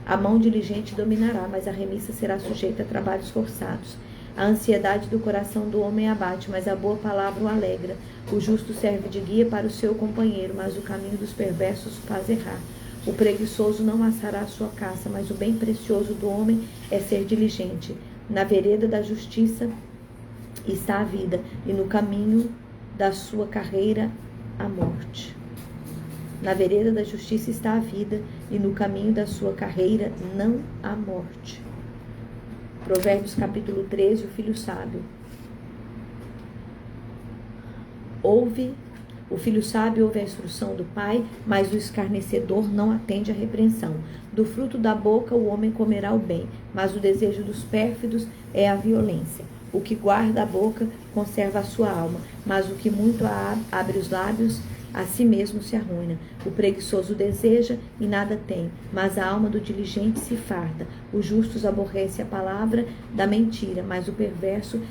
A mão diligente dominará, mas a remissa será sujeita a trabalhos forçados. A ansiedade do coração do homem abate, mas a boa palavra o alegra. O justo serve de guia para o seu companheiro, mas o caminho dos perversos o faz errar. O preguiçoso não assará a sua caça, mas o bem precioso do homem é ser diligente. Na vereda da justiça está a vida, e no caminho da sua carreira a morte. Na vereda da justiça está a vida, e no caminho da sua carreira não há morte. Provérbios capítulo 13, o filho sábio. O filho sábio ouve a instrução do pai, mas o escarnecedor não atende à repreensão. Do fruto da boca o homem comerá o bem, mas o desejo dos pérfidos é a violência. O que guarda a boca conserva a sua alma, mas o que muito abre os lábios a si mesmo se arruína. O preguiçoso deseja e nada tem, mas a alma do diligente se farta. Os justos aborrecem a palavra da mentira, mas o perverso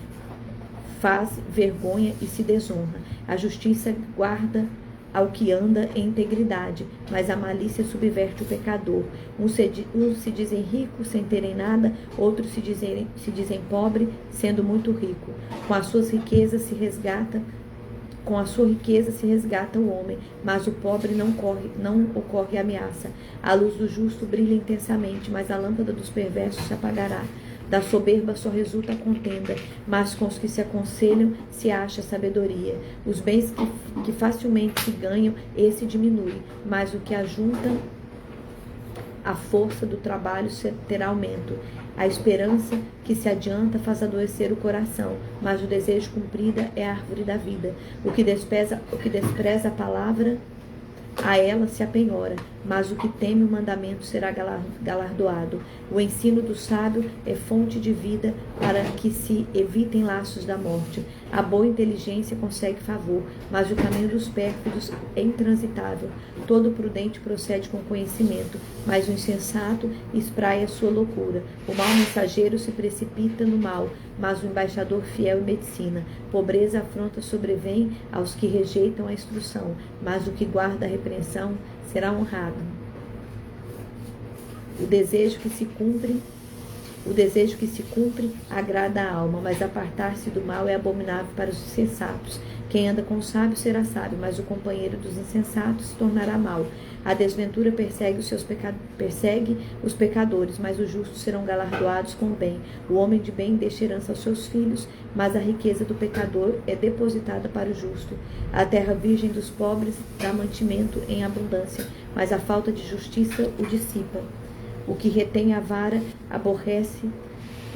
faz vergonha e se desonra. A justiça guarda ao que anda em integridade, mas a malícia subverte o pecador. Uns se dizem ricos sem terem nada, outros se dizem pobre, sendo muito rico. Com a sua riqueza se resgata o homem, mas o pobre não ocorre ameaça. A luz do justo brilha intensamente, mas a lâmpada dos perversos se apagará. Da soberba só resulta a contenda, mas com os que se aconselham se acha sabedoria. Os bens que facilmente se ganham, esse diminui, mas o que ajunta a força do trabalho terá aumento. A esperança que se adianta faz adoecer o coração, mas o desejo cumprido é a árvore da vida. O que despreza a palavra, a ela se apenhora, mas o que teme o mandamento será galardoado. O ensino do sábio é fonte de vida para que se evitem laços da morte. A boa inteligência consegue favor, mas o caminho dos pérfidos é intransitável. Todo prudente procede com conhecimento, mas o insensato espraia sua loucura. O mau mensageiro se precipita no mal, mas o embaixador fiel é medicina. Pobreza e afronta sobrevém aos que rejeitam a instrução, mas o que guarda a repreensão será honrado. O desejo que se cumpre agrada a alma, mas apartar-se do mal é abominável para os insensatos. Quem anda com os sábios será sábio, mas o companheiro dos insensatos se tornará mau. A desventura persegue os pecadores, mas os justos serão galardoados com o bem. O homem de bem deixa herança aos seus filhos, mas a riqueza do pecador é depositada para o justo. A terra virgem dos pobres dá mantimento em abundância, mas a falta de justiça o dissipa. O que retém a vara aborrece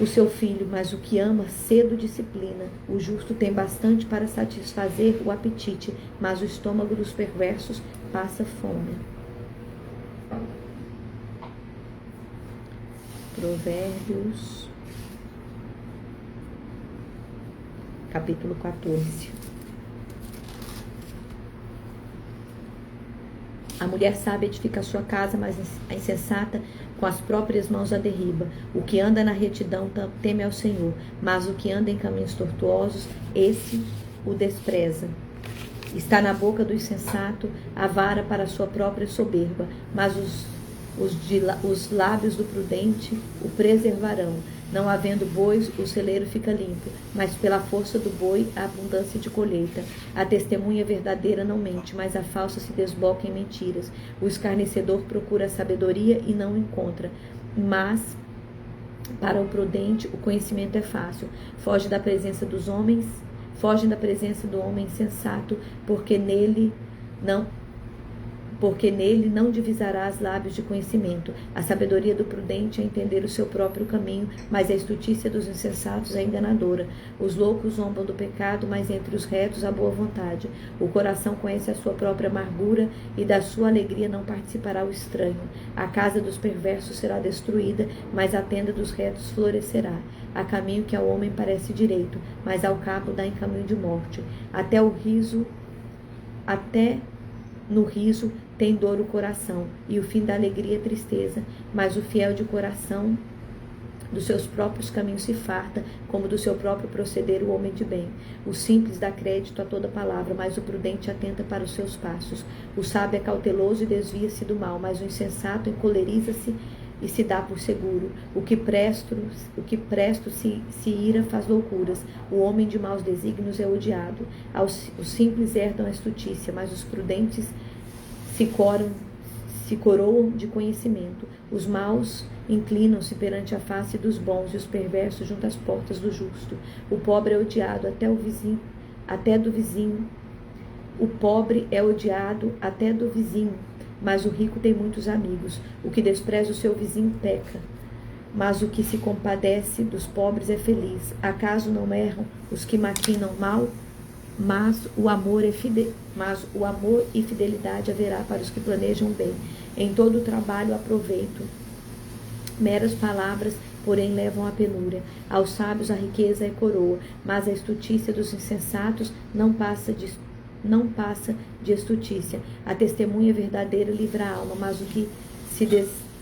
o seu filho, mas o que ama cedo disciplina. O justo tem bastante para satisfazer o apetite, mas o estômago dos perversos passa fome. Provérbios, capítulo 14. A mulher sábia edifica a sua casa, mas a insensata com as próprias mãos a derriba. O que anda na retidão teme ao Senhor, mas o que anda em caminhos tortuosos, esse o despreza. Está na boca do insensato a vara para a sua própria soberba, mas os lábios do prudente o preservarão. Não havendo bois, o celeiro fica limpo, mas pela força do boi a abundância de colheita. A testemunha verdadeira não mente, mas a falsa se desboca em mentiras. O escarnecedor procura a sabedoria e não encontra, mas para o prudente o conhecimento é fácil. Fogem da presença do homem insensato, porque nele não divisarás lábios de conhecimento. A sabedoria do prudente é entender o seu próprio caminho, mas a estutícia dos insensatos é enganadora. Os loucos zombam do pecado, mas entre os retos há boa vontade. O coração conhece a sua própria amargura, e da sua alegria não participará o estranho. A casa dos perversos será destruída, mas a tenda dos retos florescerá. Há caminho que ao homem parece direito, mas ao cabo dá em caminho de morte. Até no riso tem dor o coração, e o fim da alegria é tristeza, mas o fiel de coração dos seus próprios caminhos se farta, como do seu próprio proceder o homem de bem. O simples dá crédito a toda palavra, mas o prudente atenta para os seus passos. O sábio é cauteloso e desvia-se do mal, mas o insensato encoleriza-se e se dá por seguro. O que presto se ira faz loucuras. O homem de maus desígnios é odiado. Os simples herdam a estutícia, mas os prudentes se coroam de conhecimento. Os maus inclinam-se perante a face dos bons, e os perversos junto às portas do justo. O pobre é odiado até do vizinho. O pobre é odiado até do vizinho, mas o rico tem muitos amigos. O que despreza o seu vizinho peca, mas o que se compadece dos pobres é feliz. Acaso não erram os que maquinam mal? Mas o amor e fidelidade haverá para os que planejam bem. Em todo o trabalho há proveito. Meras palavras, porém, levam à penúria. Aos sábios a riqueza é coroa, mas a estutícia dos insensatos não passa de estutícia. A testemunha verdadeira livra a alma, mas o que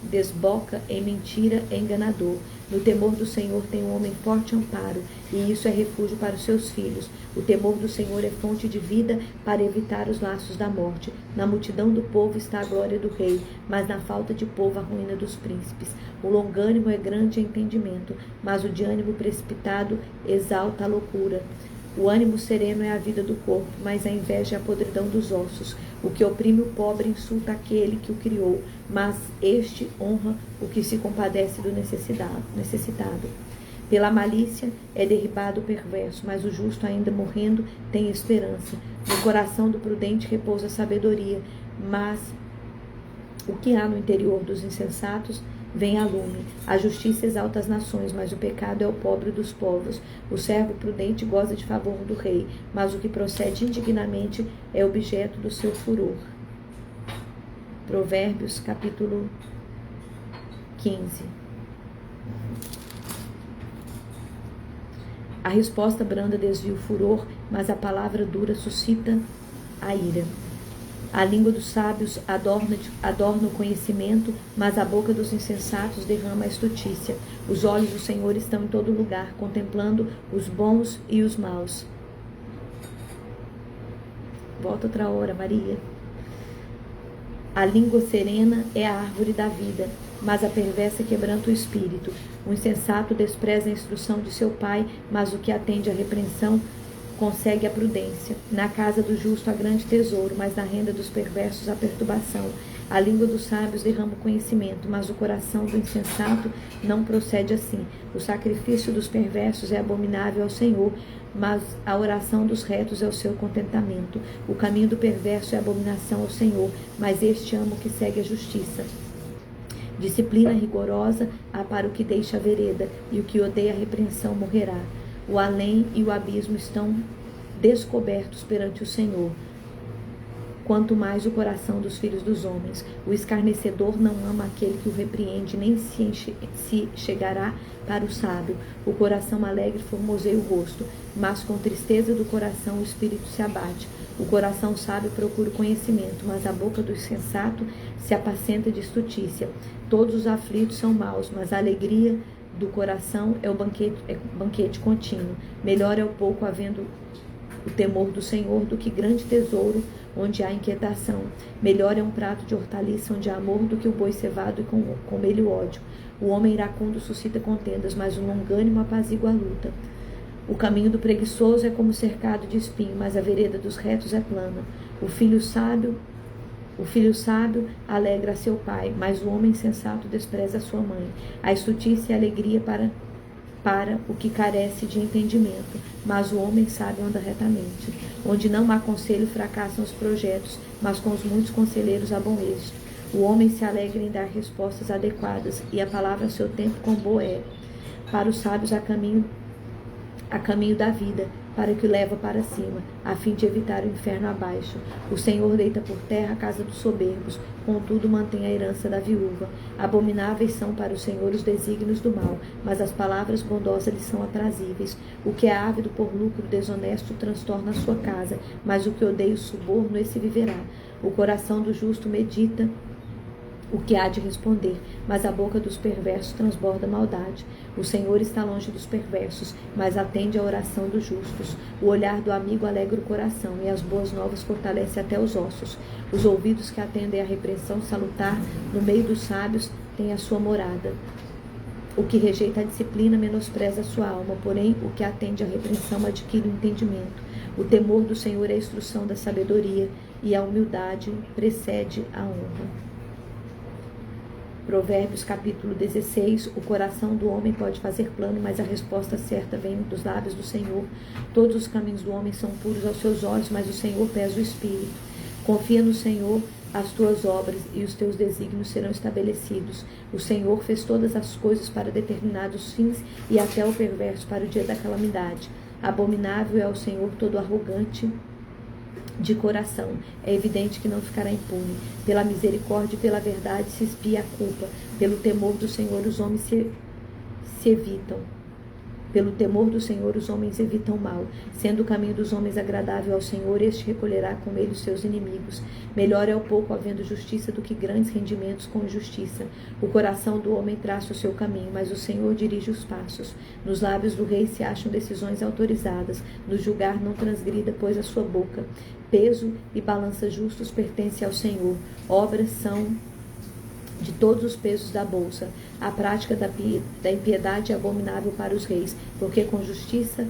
desboca em mentira é enganador. No temor do Senhor tem um homem forte amparo, e isso é refúgio para os seus filhos. O temor do Senhor é fonte de vida para evitar os laços da morte. Na multidão do povo está a glória do rei, mas na falta de povo a ruína dos príncipes. O longânimo é grande em entendimento, mas o de ânimo precipitado exalta a loucura. O ânimo sereno é a vida do corpo, mas a inveja é a podridão dos ossos. O que oprime o pobre insulta aquele que o criou, mas este honra o que se compadece do necessitado. Pela malícia é derribado o perverso, mas o justo, ainda morrendo, tem esperança. No coração do prudente repousa a sabedoria, mas o que há no interior dos insensatos vem a lume. A justiça exalta as nações, mas o pecado é o pobre dos povos. O servo prudente goza de favor do rei, mas o que procede indignamente é objeto do seu furor. Provérbios, capítulo 15. A resposta branda desvia o furor, mas a palavra dura suscita a ira. A língua dos sábios adorna o conhecimento, mas a boca dos insensatos derrama a estutícia. Os olhos do Senhor estão em todo lugar, contemplando os bons e os maus. Volta outra hora, Maria. A língua serena é a árvore da vida, mas a perversa quebranta o espírito. O insensato despreza a instrução de seu pai, mas o que atende à repreensão consegue a prudência. Na casa do justo há grande tesouro, mas na renda dos perversos há perturbação. A língua dos sábios derrama o conhecimento, mas o coração do insensato não procede assim. O sacrifício dos perversos é abominável ao Senhor, mas a oração dos retos é o seu contentamento. O caminho do perverso é abominação ao Senhor, mas este ama o que segue a justiça. Disciplina rigorosa há para o que deixa a vereda, e o que odeia a repreensão morrerá. O além e o abismo estão descobertos perante o Senhor, quanto mais o coração dos filhos dos homens. O escarnecedor não ama aquele que o repreende, nem se chegará para o sábio. O coração alegre formoseia o rosto, mas com tristeza do coração o espírito se abate. O coração sábio procura o conhecimento, mas a boca do insensato se apacenta de estutícia. Todos os aflitos são maus, mas a alegria do coração é o banquete contínuo. Melhor é o pouco havendo o temor do Senhor do que grande tesouro onde há inquietação. Melhor é um prato de hortaliça onde há amor do que o boi cevado e com ele o ódio. O homem iracundo suscita contendas, mas o longânimo apazigua a luta. O caminho do preguiçoso é como cercado de espinho, mas a vereda dos retos é plana. O filho sábio alegra a seu pai, mas o homem sensato despreza a sua mãe. A estultícia e a alegria para o que carece de entendimento, mas o homem sábio anda retamente. Onde não há conselho, fracassam os projetos, mas com os muitos conselheiros há bom êxito. O homem se alegra em dar respostas adequadas, e a palavra a seu tempo com boa é. Para os sábios há caminho da vida, para que o leva para cima, a fim de evitar o inferno abaixo. O Senhor deita por terra a casa dos soberbos, contudo mantém a herança da viúva. Abomináveis são para o Senhor os desígnios do mal, mas as palavras bondosas lhe são aprazíveis. O que é ávido por lucro desonesto transtorna a sua casa, mas o que odeia o suborno, esse viverá. O coração do justo medita o que há de responder, mas a boca dos perversos transborda maldade. O Senhor está longe dos perversos, mas atende à oração dos justos. O olhar do amigo alegra o coração, e as boas novas fortalece até os ossos. Os ouvidos que atendem à repreensão salutar, no meio dos sábios, têm a sua morada. O que rejeita a disciplina menospreza a sua alma, porém o que atende à repreensão adquire o entendimento. O temor do Senhor é a instrução da sabedoria, e a humildade precede a honra. Provérbios capítulo 16. O coração do homem pode fazer plano, mas a resposta certa vem dos lábios do Senhor. Todos os caminhos do homem são puros aos seus olhos, mas o Senhor pesa o espírito. Confia no Senhor as tuas obras, e os teus desígnios serão estabelecidos. O Senhor fez todas as coisas para determinados fins, e até o perverso para o dia da calamidade. Abominável é o Senhor todo arrogante de coração. É evidente que não ficará impune. Pela misericórdia e pela verdade se expia a culpa. Pelo temor do Senhor os homens se evitam. Pelo temor do Senhor, os homens evitam o mal. Sendo o caminho dos homens agradável ao Senhor, este recolherá com ele os seus inimigos. Melhor é o pouco havendo justiça do que grandes rendimentos com injustiça. O coração do homem traça o seu caminho, mas o Senhor dirige os passos. Nos lábios do rei se acham decisões autorizadas. No julgar não transgrida, pois a sua boca. Peso e balança justos pertencem ao Senhor. Obras são de todos os pesos da bolsa. A prática da impiedade é abominável para os reis, porque com justiça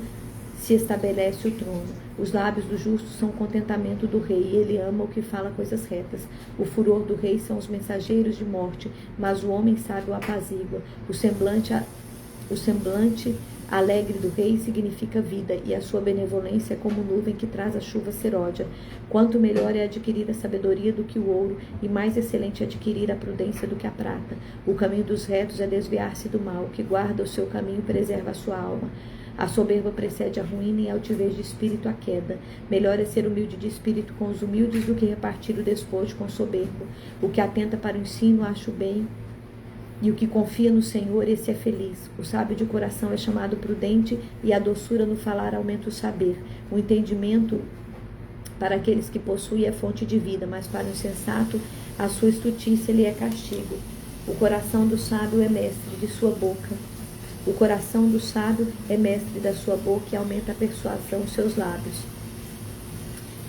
se estabelece o trono. Os lábios do justo são o contentamento do rei, e ele ama o que fala coisas retas. O furor do rei são os mensageiros de morte, mas o homem sábio apazigua. O semblante alegre do rei significa vida, e a sua benevolência é como nuvem que traz a chuva seródia. Quanto melhor é adquirir a sabedoria do que o ouro, e mais excelente é adquirir a prudência do que a prata. O caminho dos retos é desviar-se do mal, que guarda o seu caminho preserva a sua alma. A soberba precede a ruína e a altivez de espírito a queda. Melhor é ser humilde de espírito com os humildes do que repartir o despojo com o soberbo. O que atenta para o ensino acha o bem, e o que confia no Senhor, esse é feliz. O sábio de coração é chamado prudente, e a doçura no falar aumenta o saber. O entendimento para aqueles que possuem é fonte de vida, mas para o insensato a sua estutícia lhe é castigo. O coração do sábio é mestre de sua boca. O coração do sábio é mestre da sua boca e aumenta a persuasão dos seus lábios.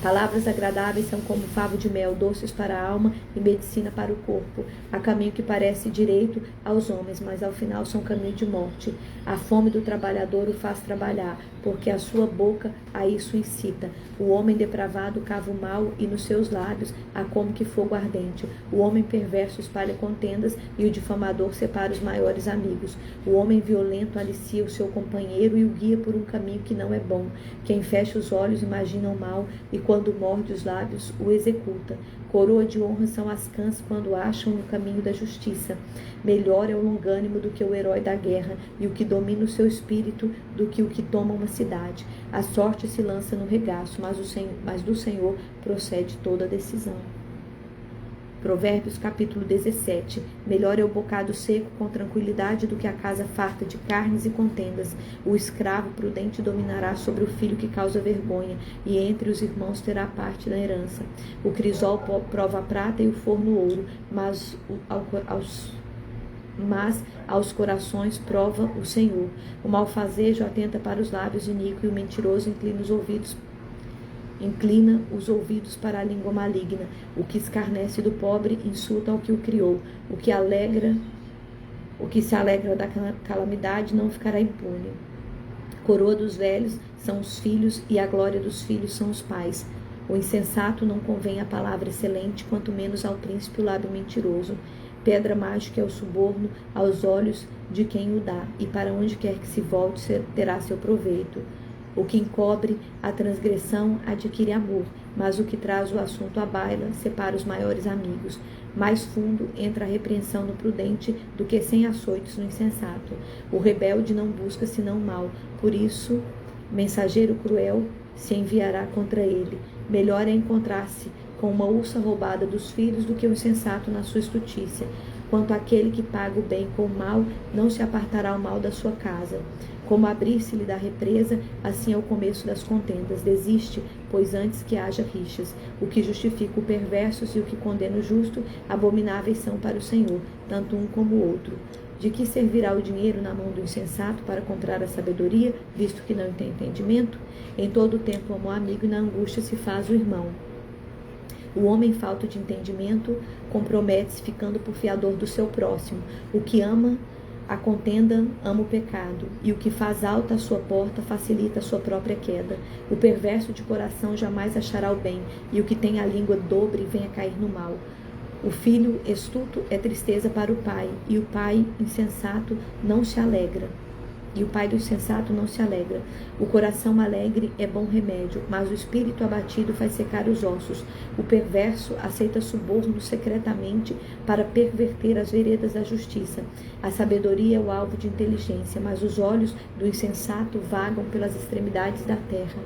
Palavras agradáveis são como favo de mel, doces para a alma e medicina para o corpo. Há caminho que parece direito aos homens, mas ao final são caminho de morte. A fome do trabalhador o faz trabalhar, porque a sua boca a isso incita. O homem depravado cava o mal, e nos seus lábios há como que fogo ardente. O homem perverso espalha contendas, e o difamador separa os maiores amigos. O homem violento alicia o seu companheiro e o guia por um caminho que não é bom. Quem fecha os olhos imagina o mal, e quando morde os lábios, o executa. Coroa de honra são as cãs quando acham no caminho da justiça. Melhor é o longânimo do que o herói da guerra, e o que domina o seu espírito do que o que toma uma cidade. A sorte se lança no regaço, mas do Senhor procede toda a decisão. Provérbios capítulo 17. Melhor é o bocado seco com tranquilidade do que a casa farta de carnes e contendas. O escravo prudente dominará sobre o filho que causa vergonha, e entre os irmãos terá parte da herança. O crisol prova a prata e o forno o ouro, mas aos corações prova o Senhor. O malfazejo atenta para os lábios iníquos, e o mentiroso inclina os ouvidos para a língua maligna. O que escarnece do pobre insulta ao que o criou. O que se alegra da calamidade não ficará impune. Coroa dos velhos são os filhos, e a glória dos filhos são os pais. O insensato não convém a palavra excelente, quanto menos ao príncipe o lábio mentiroso. Pedra mágica é o suborno aos olhos de quem o dá, e para onde quer que se volte terá seu proveito. O que encobre a transgressão adquire amor, mas o que traz o assunto à baila separa os maiores amigos. Mais fundo entra a repreensão no prudente do que 100 açoites no insensato. O rebelde não busca senão o mal, por isso mensageiro cruel se enviará contra ele. Melhor é encontrar-se com uma ursa roubada dos filhos do que o insensato na sua estutícia. Quanto àquele que paga o bem com o mal, não se apartará o mal da sua casa. Como abrir-se-lhe da represa, assim é o começo das contendas. Desiste, pois antes que haja rixas. O que justifica o perverso e o que condena o justo, abomináveis são para o Senhor, tanto um como o outro. De que servirá o dinheiro na mão do insensato para comprar a sabedoria, visto que não tem entendimento? Em todo o tempo ama o amigo, e na angústia se faz o irmão. O homem falto de entendimento compromete-se ficando por fiador do seu próximo. O que ama a contenda ama o pecado, e o que faz alta a sua porta facilita a sua própria queda. O perverso de coração jamais achará o bem, e o que tem a língua dobre vem a cair no mal. O filho astuto é tristeza para o pai, e o pai insensato não se alegra. E o pai do insensato não se alegra. O coração alegre é bom remédio, mas o espírito abatido faz secar os ossos. O perverso aceita suborno secretamente para perverter as veredas da justiça. A sabedoria é o alvo de inteligência, mas os olhos do insensato vagam pelas extremidades da terra.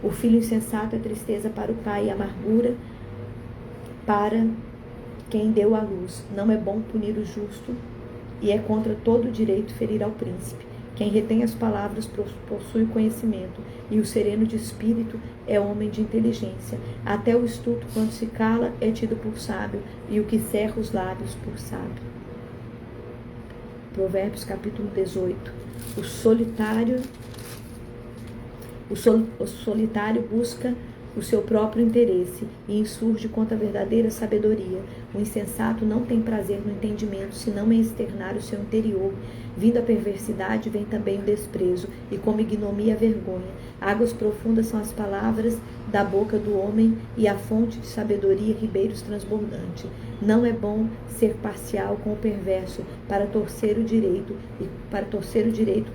O filho insensato é tristeza para o pai e amargura para quem deu à luz. Não é bom punir o justo, e é contra todo o direito ferir ao príncipe. Quem retém as palavras possui conhecimento, e o sereno de espírito é homem de inteligência. Até o estulto, quando se cala, é tido por sábio, e o que cerra os lábios por sábio. Provérbios capítulo 18. O solitário busca o seu próprio interesse e insurge contra a verdadeira sabedoria. O insensato não tem prazer no entendimento, senão em externar o seu interior. Vindo a perversidade, vem também o desprezo, e como ignomia a vergonha. Águas profundas são as palavras da boca do homem, e a fonte de sabedoria, ribeiros transbordantes. Não é bom ser parcial com o perverso, para torcer o direito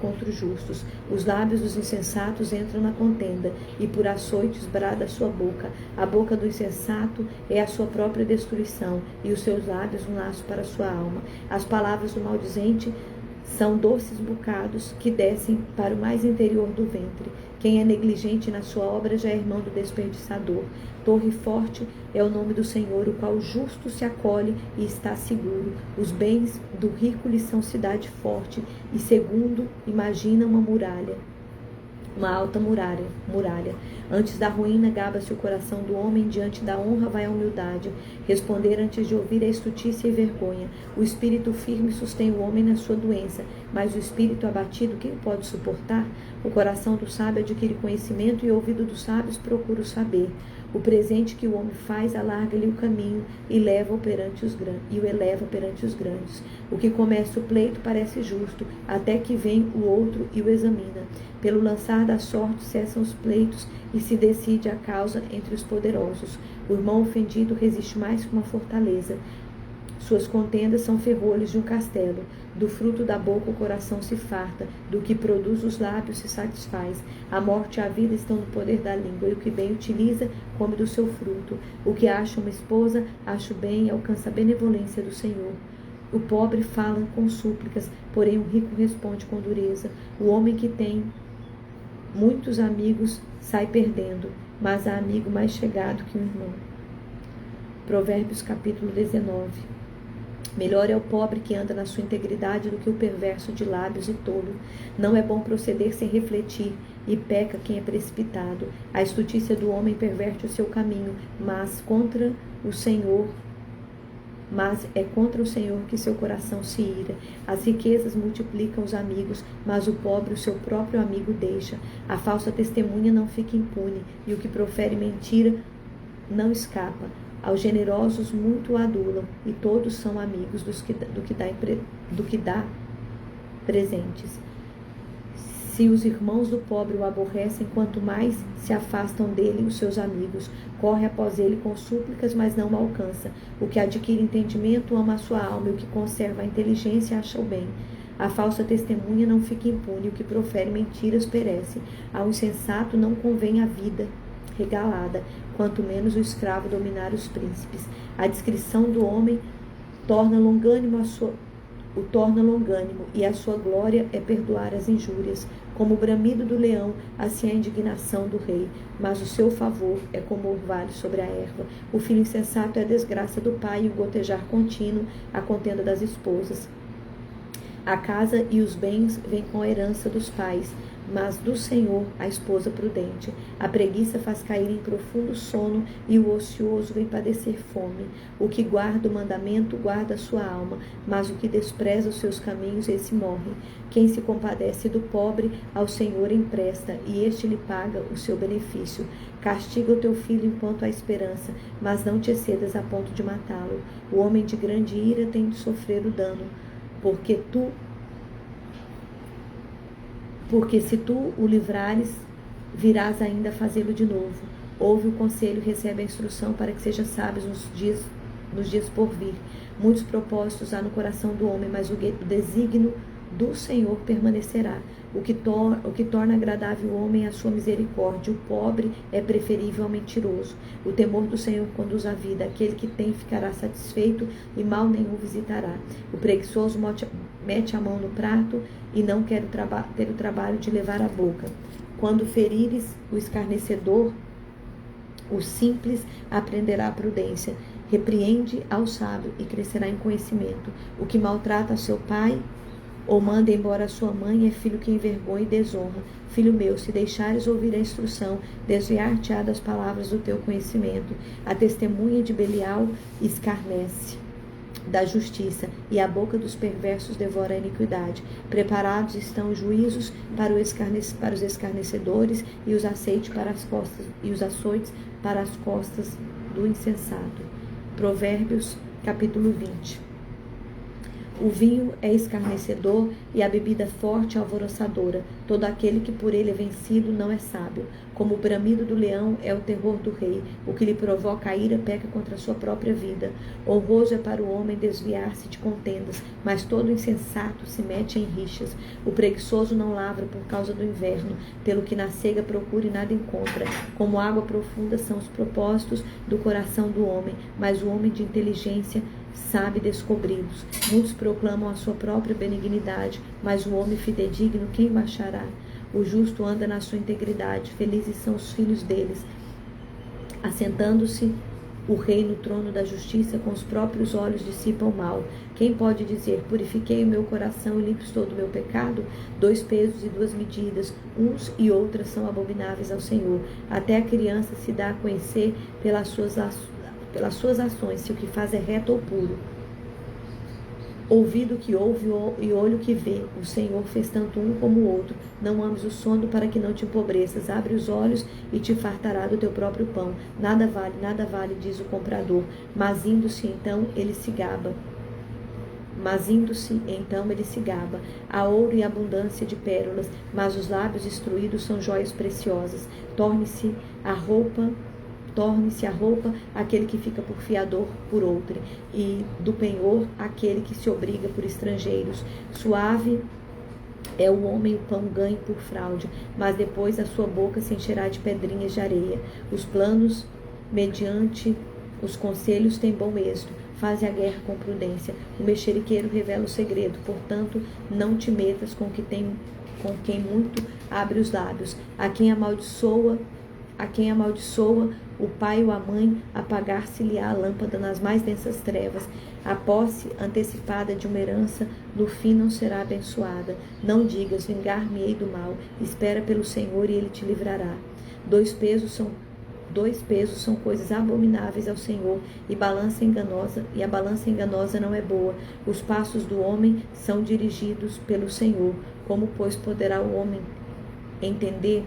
contra os justos. Os lábios dos insensatos entram na contenda, e por açoites brada a sua boca. A boca do insensato é a sua própria destruição, e os seus lábios um laço para a sua alma. As palavras do maldizente são doces bocados que descem para o mais interior do ventre. Quem é negligente na sua obra já é irmão do desperdiçador. Torre forte é o nome do Senhor, o qual justo se acolhe e está seguro. Os bens do rico lhe são cidade forte, e segundo imagina uma muralha. Uma alta muralha. Antes da ruína gaba-se o coração do homem, diante da honra vai a humildade. Responder antes de ouvir é estultícia e vergonha. O espírito firme sustém o homem na sua doença, mas o espírito abatido, quem pode suportar? O coração do sábio adquire conhecimento, e o ouvido dos sábios procura o saber. O presente que o homem faz alarga-lhe o caminho e o eleva perante os grandes. O que começa o pleito parece justo, até que vem o outro e o examina. Pelo lançar da sorte cessam os pleitos, e se decide a causa entre os poderosos. O irmão ofendido resiste mais que uma fortaleza. Suas contendas são ferrolhos de um castelo. Do fruto da boca o coração se farta, do que produz os lábios se satisfaz. A morte e a vida estão no poder da língua, e o que bem utiliza, come do seu fruto. O que acha uma esposa, acha o bem e alcança a benevolência do Senhor. O pobre fala com súplicas, porém o rico responde com dureza. O homem que tem muitos amigos sai perdendo, mas há amigo mais chegado que um irmão. Provérbios capítulo 19. Melhor é o pobre que anda na sua integridade do que o perverso de lábios e tolo. Não é bom proceder sem refletir, e peca quem é precipitado. A estultícia do homem perverte o seu caminho, mas é contra o Senhor que seu coração se ira. As riquezas multiplicam os amigos, mas o pobre o seu próprio amigo deixa. A falsa testemunha não fica impune, e o que profere mentira não escapa. Aos generosos muito o adulam, e todos são amigos do que dá presentes. Se os irmãos do pobre o aborrecem, quanto mais se afastam dele os seus amigos. Corre após ele com súplicas, mas não o alcança. O que adquire entendimento ama a sua alma, e o que conserva a inteligência acha o bem. A falsa testemunha não fica impune, o que profere mentiras perece. Ao insensato não convém a vida regalada, quanto menos o escravo dominar os príncipes. A discrição do homem torna longânimo, e a sua glória é perdoar as injúrias. Como o bramido do leão, assim a indignação do rei, mas o seu favor é como o orvalho sobre a erva. O filho insensato é a desgraça do pai, e o gotejar contínuo a contenda das esposas. A casa e os bens vêm com a herança dos pais, mas do Senhor a esposa prudente. A preguiça faz cair em profundo sono, e o ocioso vem padecer fome. O que guarda o mandamento guarda a sua alma, mas o que despreza os seus caminhos, esse morre. Quem se compadece do pobre, ao Senhor empresta, e este lhe paga o seu benefício. Castiga o teu filho enquanto há esperança, mas não te excedas a ponto de matá-lo. O homem de grande ira tem de sofrer o dano, porque se tu o livrares, virás ainda a fazê-lo de novo. Ouve o conselho, recebe a instrução, para que seja sábio nos dias por vir. Muitos propósitos há no coração do homem, mas o desígnio do Senhor permanecerá. O que torna agradável o homem é a sua misericórdia. O pobre é preferível ao mentiroso. O temor do Senhor conduz à vida. Aquele que tem ficará satisfeito, e mal nenhum visitará. O preguiçoso mete a mão no prato e não quer ter o trabalho de levar à boca. Quando ferires o escarnecedor, o simples aprenderá a prudência. Repreende ao sábio e crescerá em conhecimento. O que maltrata seu pai Ou manda embora a sua mãe, é filho que envergonha e desonra. Filho meu, se deixares ouvir a instrução, desviar-te-á das palavras do teu conhecimento. A testemunha de Belial escarnece da justiça, e a boca dos perversos devora a iniquidade. Preparados estão os juízos para os escarnecedores, e os açoites para as costas do insensato. Provérbios, capítulo 20. O vinho é escarnecedor e a bebida forte alvoroçadora. Todo aquele que por ele é vencido não é sábio. Como o bramido do leão é o terror do rei. O que lhe provoca a ira peca contra a sua própria vida. Honroso é para o homem desviar-se de contendas, mas todo insensato se mete em rixas. O preguiçoso não lavra por causa do inverno, pelo que na cega procura e nada encontra. Como água profunda são os propósitos do coração do homem, mas o homem de inteligência sabe descobri-los. Muitos proclamam a sua própria benignidade, mas o homem fidedigno quem o achará? O justo anda na sua integridade, felizes são os filhos deles. Assentando-se o rei no trono da justiça, com os próprios olhos dissipa o mal. Quem pode dizer, purifiquei o meu coração e limpo estou do meu pecado? 2 pesos e 2 medidas, uns e outras são abomináveis ao Senhor. Até a criança se dá a conhecer pelas suas ações, se o que faz é reto ou puro. Ouvido que ouve e olho que vê, o Senhor fez tanto um como o outro. Não ames o sono para que não te empobreças. Abre os olhos e te fartará do teu próprio pão. Nada vale, diz o comprador. Mas indo-se então ele se gaba. Há ouro e abundância de pérolas, mas os lábios instruídos são joias preciosas. Torne-se a roupa aquele que fica por fiador por outrem, e do penhor aquele que se obriga por estrangeiros. Suave é o homem o pão ganho por fraude, mas depois a sua boca se encherá de pedrinhas de areia. Os planos mediante os conselhos têm bom êxito, faze a guerra com prudência. O mexeriqueiro revela o segredo, portanto não te metas com quem muito abre os lábios. A quem amaldiçoa o pai ou a mãe, apagar-se-lhe-á a lâmpada nas mais densas trevas. A posse antecipada de uma herança, no fim não será abençoada. Não digas, vingar-me-ei do mal. Espera pelo Senhor e ele te livrará. 2 pesos são coisas abomináveis ao Senhor, e a balança enganosa não é boa. Os passos do homem são dirigidos pelo Senhor. Como, pois, poderá o homem entender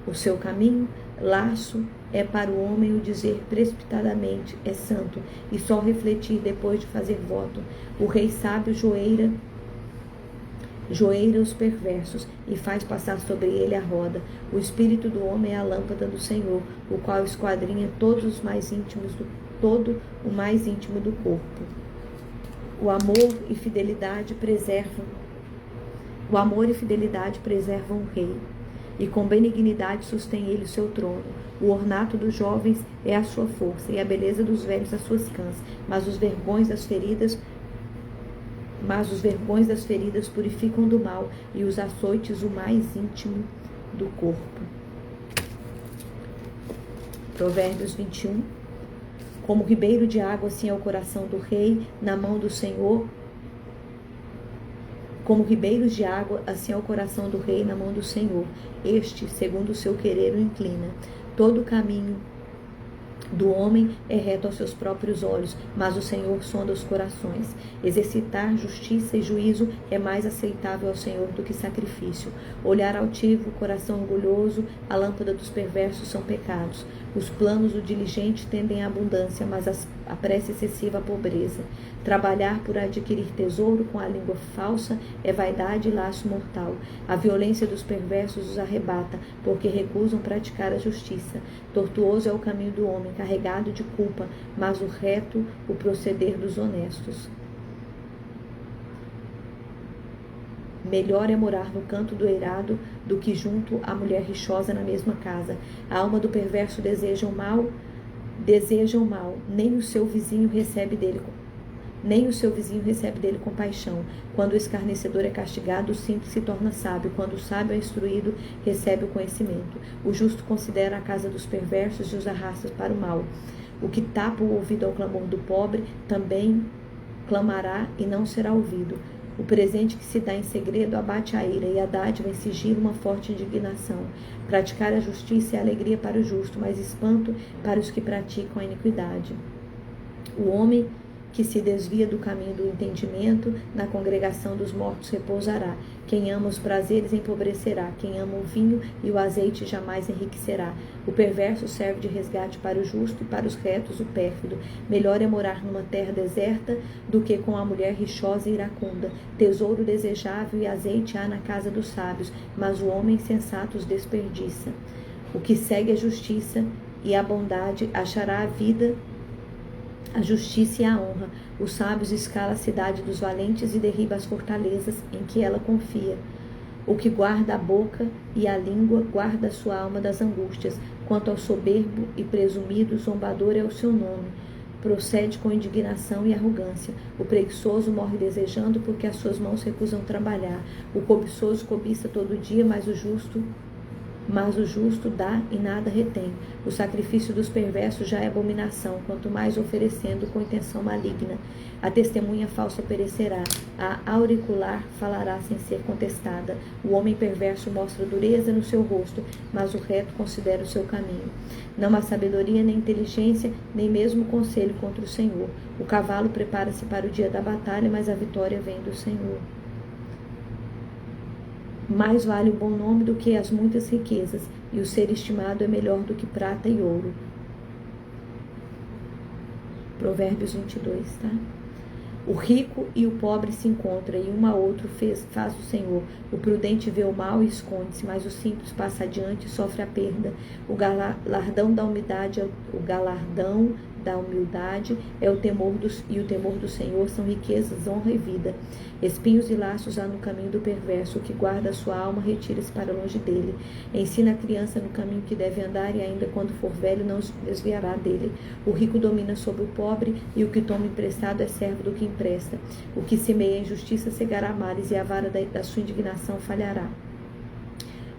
o seu caminho? Laço é para o homem o dizer precipitadamente é santo, e só refletir depois de fazer voto. O rei sábio joeira os perversos e faz passar sobre ele a roda. O espírito do homem é a lâmpada do Senhor, o qual esquadrinha todo o mais íntimo do corpo. O amor e fidelidade preservam o rei, e com benignidade sustém ele o seu trono. O ornato dos jovens é a sua força, e a beleza dos velhos as suas cãs, mas os vergões das feridas purificam do mal, e os açoites o mais íntimo do corpo. Provérbios 21. Como ribeiro de água, assim é o coração do rei na mão do Senhor. Como ribeiros de água, assim é o coração do rei na mão do Senhor. Este, segundo o seu querer, o inclina. Todo o caminho do homem é reto aos seus próprios olhos, mas o Senhor sonda os corações. Exercitar justiça e juízo é mais aceitável ao Senhor do que sacrifício. Olhar altivo, coração orgulhoso, a lâmpada dos perversos são pecados. Os planos do diligente tendem à abundância, mas a pressa excessiva à pobreza. Trabalhar por adquirir tesouro com a língua falsa é vaidade e laço mortal. A violência dos perversos os arrebata, porque recusam praticar a justiça. Tortuoso é o caminho do homem, carregado de culpa, mas o reto o proceder dos honestos. Melhor é morar no canto do eirado do que junto à mulher rixosa na mesma casa. A alma do perverso deseja o mal, nem o seu vizinho recebe dele compaixão. Quando o escarnecedor é castigado, o simples se torna sábio. Quando o sábio é instruído, recebe o conhecimento. O justo considera a casa dos perversos e os arrasta para o mal. O que tapa o ouvido ao clamor do pobre, também clamará e não será ouvido. O presente que se dá em segredo abate a ira, e a dádiva em sigilo uma forte indignação. Praticar a justiça é alegria para o justo, mas espanto para os que praticam a iniquidade. O homem que se desvia do caminho do entendimento, na congregação dos mortos repousará. Quem ama os prazeres empobrecerá, quem ama o vinho e o azeite jamais enriquecerá. O perverso serve de resgate para o justo e para os retos o pérfido. Melhor é morar numa terra deserta do que com a mulher rixosa e iracunda. Tesouro desejável e azeite há na casa dos sábios, mas o homem insensato os desperdiça. O que segue a justiça e a bondade achará a vida, a justiça e a honra. Os sábios escala a cidade dos valentes e derriba as fortalezas em que ela confia. O que guarda a boca e a língua guarda a sua alma das angústias. Quanto ao soberbo e presumido, zombador é o seu nome. Procede com indignação e arrogância. O preguiçoso morre desejando porque as suas mãos recusam trabalhar. O cobiçoso cobiça todo dia, mas o justo dá e nada retém. O sacrifício dos perversos já é abominação, quanto mais oferecendo com intenção maligna. A testemunha falsa perecerá, a auricular falará sem ser contestada. O homem perverso mostra dureza no seu rosto, mas o reto considera o seu caminho. Não há sabedoria nem inteligência, nem mesmo conselho contra o Senhor. O cavalo prepara-se para o dia da batalha, mas a vitória vem do Senhor. Mais vale o bom nome do que as muitas riquezas, e o ser estimado é melhor do que prata e ouro. Provérbios 22, tá? O rico e o pobre se encontram, e um a outro faz o Senhor. O prudente vê o mal e esconde-se, mas o simples passa adiante e sofre a perda. O galardão da humildade é o temor do Senhor são riquezas, honra e vida. Espinhos e laços há no caminho do perverso. O que guarda a sua alma retira-se para longe dele. Ensina a criança no caminho que deve andar, e ainda quando for velho não se desviará dele. O rico domina sobre o pobre, e o que toma emprestado é servo do que empresta. O que semeia a injustiça cegará males, e a vara da sua indignação falhará.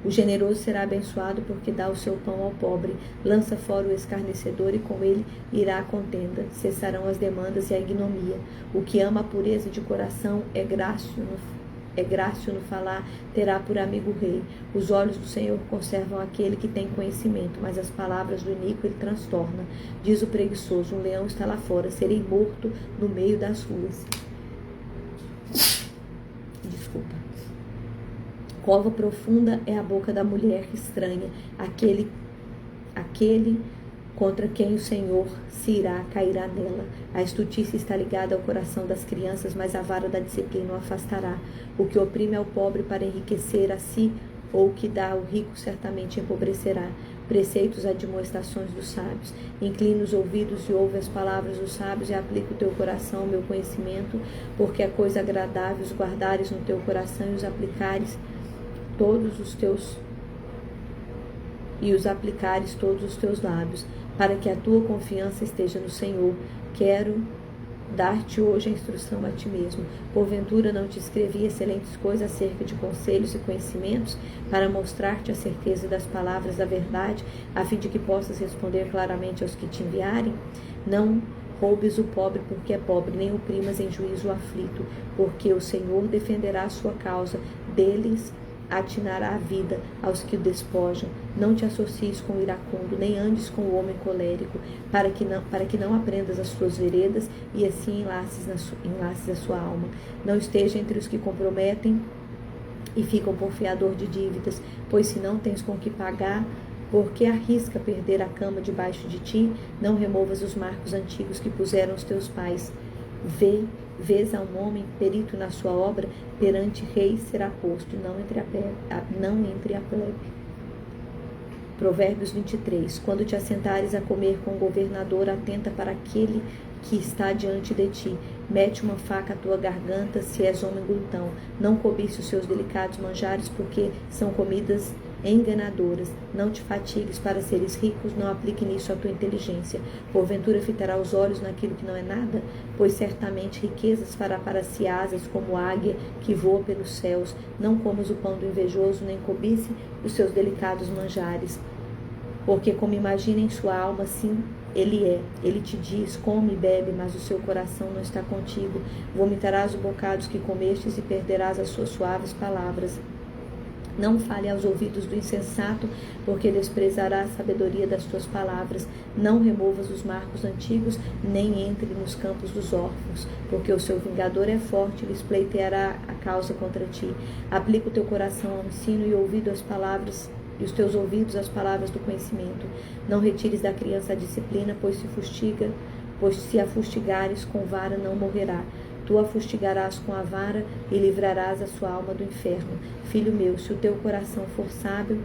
O generoso será abençoado porque dá o seu pão ao pobre. Lança fora o escarnecedor, e com ele irá a contenda. Cessarão as demandas e a ignomia. O que ama a pureza de coração é grácil no falar, terá por amigo o rei. Os olhos do Senhor conservam aquele que tem conhecimento, mas as palavras do iníquo ele transtorna. Diz o preguiçoso: um leão está lá fora, serei morto no meio das ruas. Desculpa. Cova profunda é a boca da mulher estranha, aquele contra quem o Senhor se irá, cairá nela. A estultícia está ligada ao coração das crianças, mas a vara da disciplina o afastará. O que oprime ao pobre para enriquecer a si, ou o que dá ao rico, certamente empobrecerá. Preceitos, admoestações dos sábios. Inclina os ouvidos e ouve as palavras dos sábios, e aplica o teu coração ao meu conhecimento, porque é coisa agradável os guardares no teu coração e os aplicares todos os teus lábios, para que a tua confiança esteja no Senhor. Quero dar-te hoje a instrução a ti mesmo. Porventura não te escrevi excelentes coisas acerca de conselhos e conhecimentos, para mostrar-te a certeza das palavras da verdade, a fim de que possas responder claramente aos que te enviarem? Não roubes o pobre porque é pobre, nem oprimas em juízo o aflito, porque o Senhor defenderá a sua causa, deles atinará a vida aos que o despojam. Não te associes com o iracundo, nem andes com o homem colérico, para que não aprendas as suas veredas e assim enlaces a sua alma. Não esteja entre os que comprometem e ficam por fiador de dívidas, pois se não tens com que pagar, porque arrisca perder a cama debaixo de ti, não removas os marcos antigos que puseram os teus pais. Vês a um homem perito na sua obra, perante reis será posto, não entre a plebe. Provérbios 23. Quando te assentares a comer com o governador, atenta para aquele que está diante de ti. Mete uma faca à tua garganta, se és homem glutão. Não cobice os seus delicados manjares, porque são comidas enganadoras. Não te fatigues para seres ricos, não aplique nisso a tua inteligência. Porventura fitará os olhos naquilo que não é nada? Pois certamente riquezas fará para si asas, como águia que voa pelos céus. Não comas o pão do invejoso, nem cobice os seus delicados manjares. Porque como imagina em sua alma, assim Ele te diz, come e bebe, mas o seu coração não está contigo. Vomitarás os bocados que comestes e perderás as suas suaves palavras. Não fale aos ouvidos do insensato, porque desprezará a sabedoria das tuas palavras. Não removas os marcos antigos, nem entre nos campos dos órfãos, porque o seu vingador é forte, lhes pleiteará a causa contra ti. Aplica o teu coração ao ensino e ouvido às palavras, e os teus ouvidos às palavras do conhecimento. Não retires da criança a disciplina, pois se a fustigares com vara não morrerá. Tu a fustigarás com a vara e livrarás a sua alma do inferno. Filho meu, se o teu coração for sábio,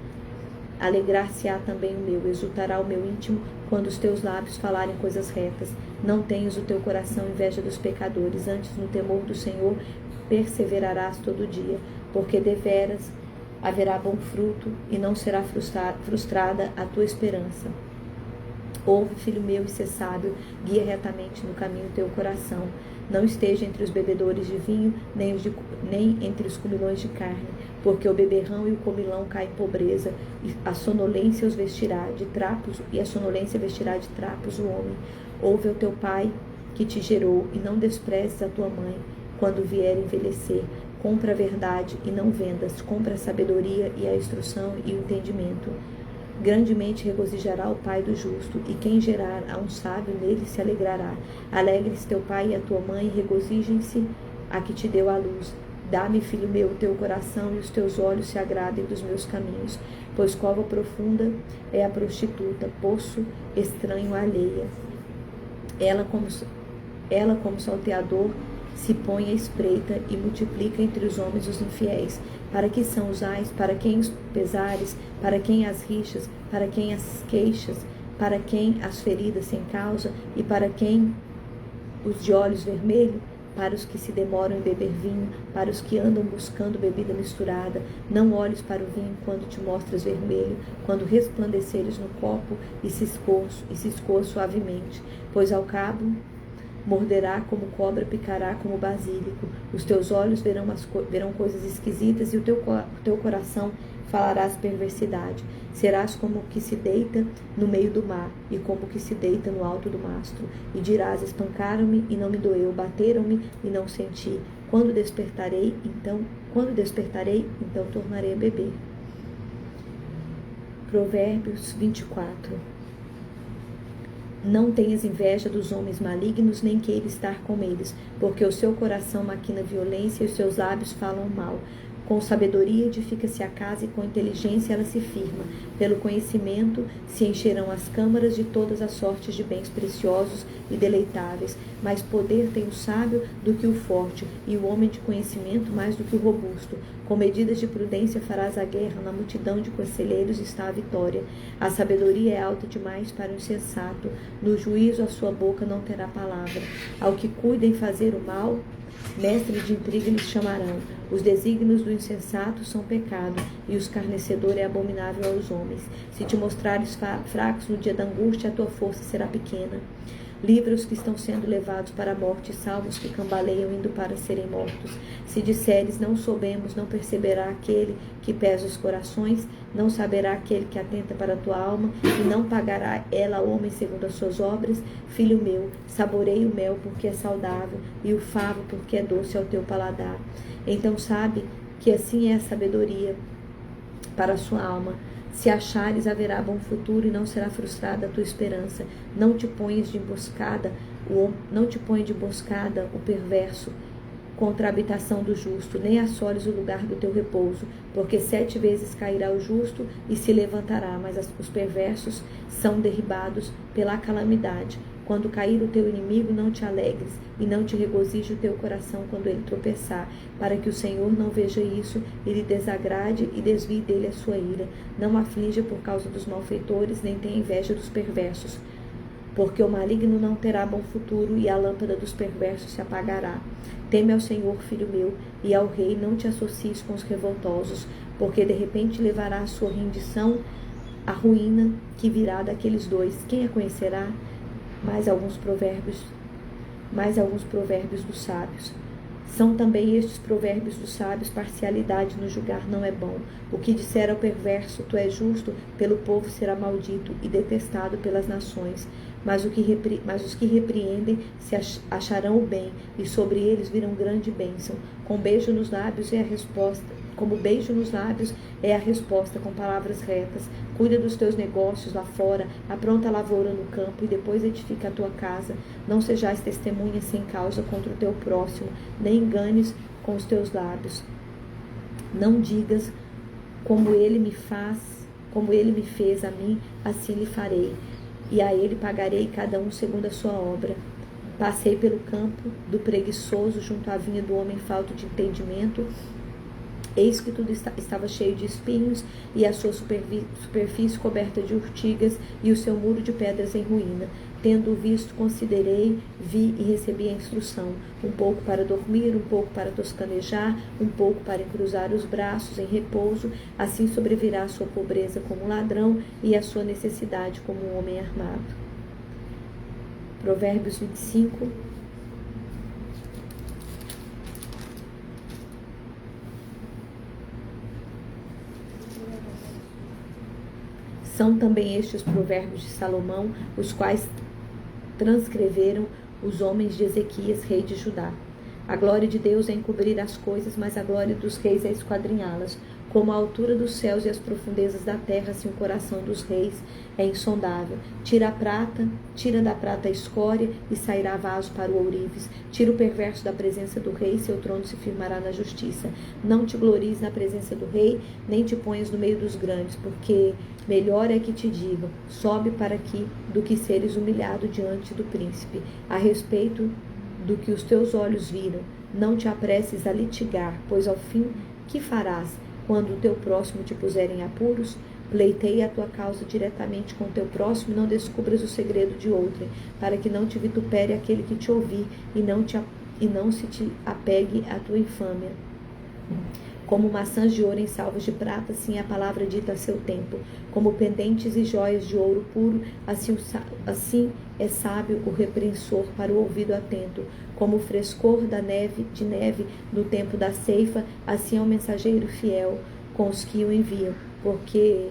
alegrar-se-á também o meu, exultará o meu íntimo quando os teus lábios falarem coisas retas. Não tenhas o teu coração inveja dos pecadores, antes no temor do Senhor perseverarás todo dia, porque deveras haverá bom fruto e não será frustrada a tua esperança. Ouve, filho meu, e sê sábio, guia retamente no caminho teu coração. Não esteja entre os bebedores de vinho, nem entre os comilões de carne, porque o beberrão e o comilão caem em pobreza, e a sonolência vestirá de trapos o homem. Ouve ao teu pai que te gerou, e não desprezes a tua mãe quando vier envelhecer. Compra a verdade e não vendas, compra a sabedoria e a instrução e o entendimento. Grandemente regozijará o pai do justo, e quem gerar a um sábio nele se alegrará. Alegre-se teu pai e a tua mãe, e regozijem-se a que te deu a luz. Dá-me, filho meu, o teu coração, e os teus olhos se agradem dos meus caminhos, pois cova profunda é a prostituta, poço estranho alheia. Ela como salteador se põe à espreita e multiplica entre os homens os infiéis. Para que são os ais, para quem os pesares, para quem as rixas, para quem as queixas, para quem as feridas sem causa, e para quem os de olhos vermelhos? Para os que se demoram em beber vinho, para os que andam buscando bebida misturada. Não olhes para o vinho quando te mostras vermelho, quando resplandeceres no copo e se escoa suavemente, pois ao cabo morderá como cobra, picará como basílico. Os teus olhos verão coisas esquisitas, e o teu coração falará as perversidade. Serás como o que se deita no meio do mar, e como o que se deita no alto do mastro. E dirás, espancaram-me e não me doeu, bateram-me e não senti. Quando despertarei, então tornarei a beber. Provérbios 24. Não tenhas inveja dos homens malignos, nem queira estar com eles, porque o seu coração maquina violência e os seus lábios falam mal. Com sabedoria edifica-se a casa, e com inteligência ela se firma. Pelo conhecimento se encherão as câmaras de todas as sortes de bens preciosos e deleitáveis. Mais poder tem o sábio do que o forte, e o homem de conhecimento mais do que o robusto. Com medidas de prudência farás a guerra, na multidão de conselheiros está a vitória. A sabedoria é alta demais para o insensato, no juízo a sua boca não terá palavra. Ao que cuida em fazer o mal, mestre de intriga lhes chamarão. Os desígnios do insensato são pecado, e o escarnecedor é abominável aos homens. Se te mostrares fracos no dia da angústia, a tua força será pequena. Livra os que estão sendo levados para a morte, e salva os que cambaleiam indo para serem mortos. Se disseres, não soubemos, não perceberá aquele que pesa os corações, não saberá aquele que atenta para a tua alma, e não pagará ela ao homem segundo as suas obras. Filho meu, saboreie o mel porque é saudável, e o favo porque é doce ao teu paladar. Então sabe que assim é a sabedoria para a sua alma. Se achares, haverá bom futuro, e não será frustrada a tua esperança. Não te ponha de emboscada o perverso contra a habitação do justo, nem assoles o lugar do teu repouso, porque 7 vezes cairá o justo e se levantará, mas os perversos são derribados pela calamidade. Quando cair o teu inimigo, não te alegres, e não te regozije o teu coração quando ele tropeçar, para que o Senhor não veja isso, e lhe desagrade e desvie dele a sua ira. Não aflija por causa dos malfeitores, nem tenha inveja dos perversos, porque o maligno não terá bom futuro, e a lâmpada dos perversos se apagará. Teme ao Senhor, filho meu, e ao rei não te associes com os revoltosos, porque de repente levará a sua rendição a ruína que virá daqueles dois. Quem a conhecerá? Mais alguns provérbios dos sábios. São também estes provérbios dos sábios: parcialidade no julgar não é bom. O que disser ao perverso, tu és justo, pelo povo será maldito e detestado pelas nações. mas os que repreendem se acharão o bem, e sobre eles virão grande bênção. Como beijo nos lábios é a resposta, com palavras retas. Cuida dos teus negócios lá fora, apronta a lavoura no campo e depois edifica a tua casa. Não sejais testemunha sem causa contra o teu próximo, nem enganes com os teus lábios. Não digas como ele me fez a mim, assim lhe farei, e a ele pagarei cada um segundo a sua obra. Passei pelo campo do preguiçoso, junto à vinha do homem falto de entendimento. Eis que tudo estava cheio de espinhos, e a sua superfície coberta de urtigas, e o seu muro de pedras em ruína. Tendo visto, considerei, vi e recebi a instrução, um pouco para dormir, um pouco para toscanejar, um pouco para cruzar os braços em repouso. Assim sobrevirá a sua pobreza como um ladrão, e a sua necessidade como um homem armado. Provérbios 25. São também estes provérbios de Salomão, os quais transcreveram os homens de Ezequias, rei de Judá. A glória de Deus é encobrir as coisas, mas a glória dos reis é esquadrinhá-las. Como a altura dos céus e as profundezas da terra, assim o coração dos reis é insondável. Tira da prata a escória, e sairá vaso para o ourives. Tira o perverso da presença do rei, seu trono se firmará na justiça. Não te glories na presença do rei, nem te ponhas no meio dos grandes, porque melhor é que te digam, sobe para aqui, do que seres humilhado diante do príncipe. A respeito do que os teus olhos viram, não te apresses a litigar, pois ao fim que farás? Quando o teu próximo te puser em apuros, pleiteia a tua causa diretamente com o teu próximo, e não descubras o segredo de outrem, para que não te vitupere aquele que te ouvir, e não se te apegue à tua infâmia. Como maçãs de ouro em salvas de prata, assim é a palavra dita a seu tempo. Como pendentes e joias de ouro puro, assim é sábio o repreensor para o ouvido atento. Como o frescor de neve no tempo da ceifa, assim é o mensageiro fiel com os que o enviam, porque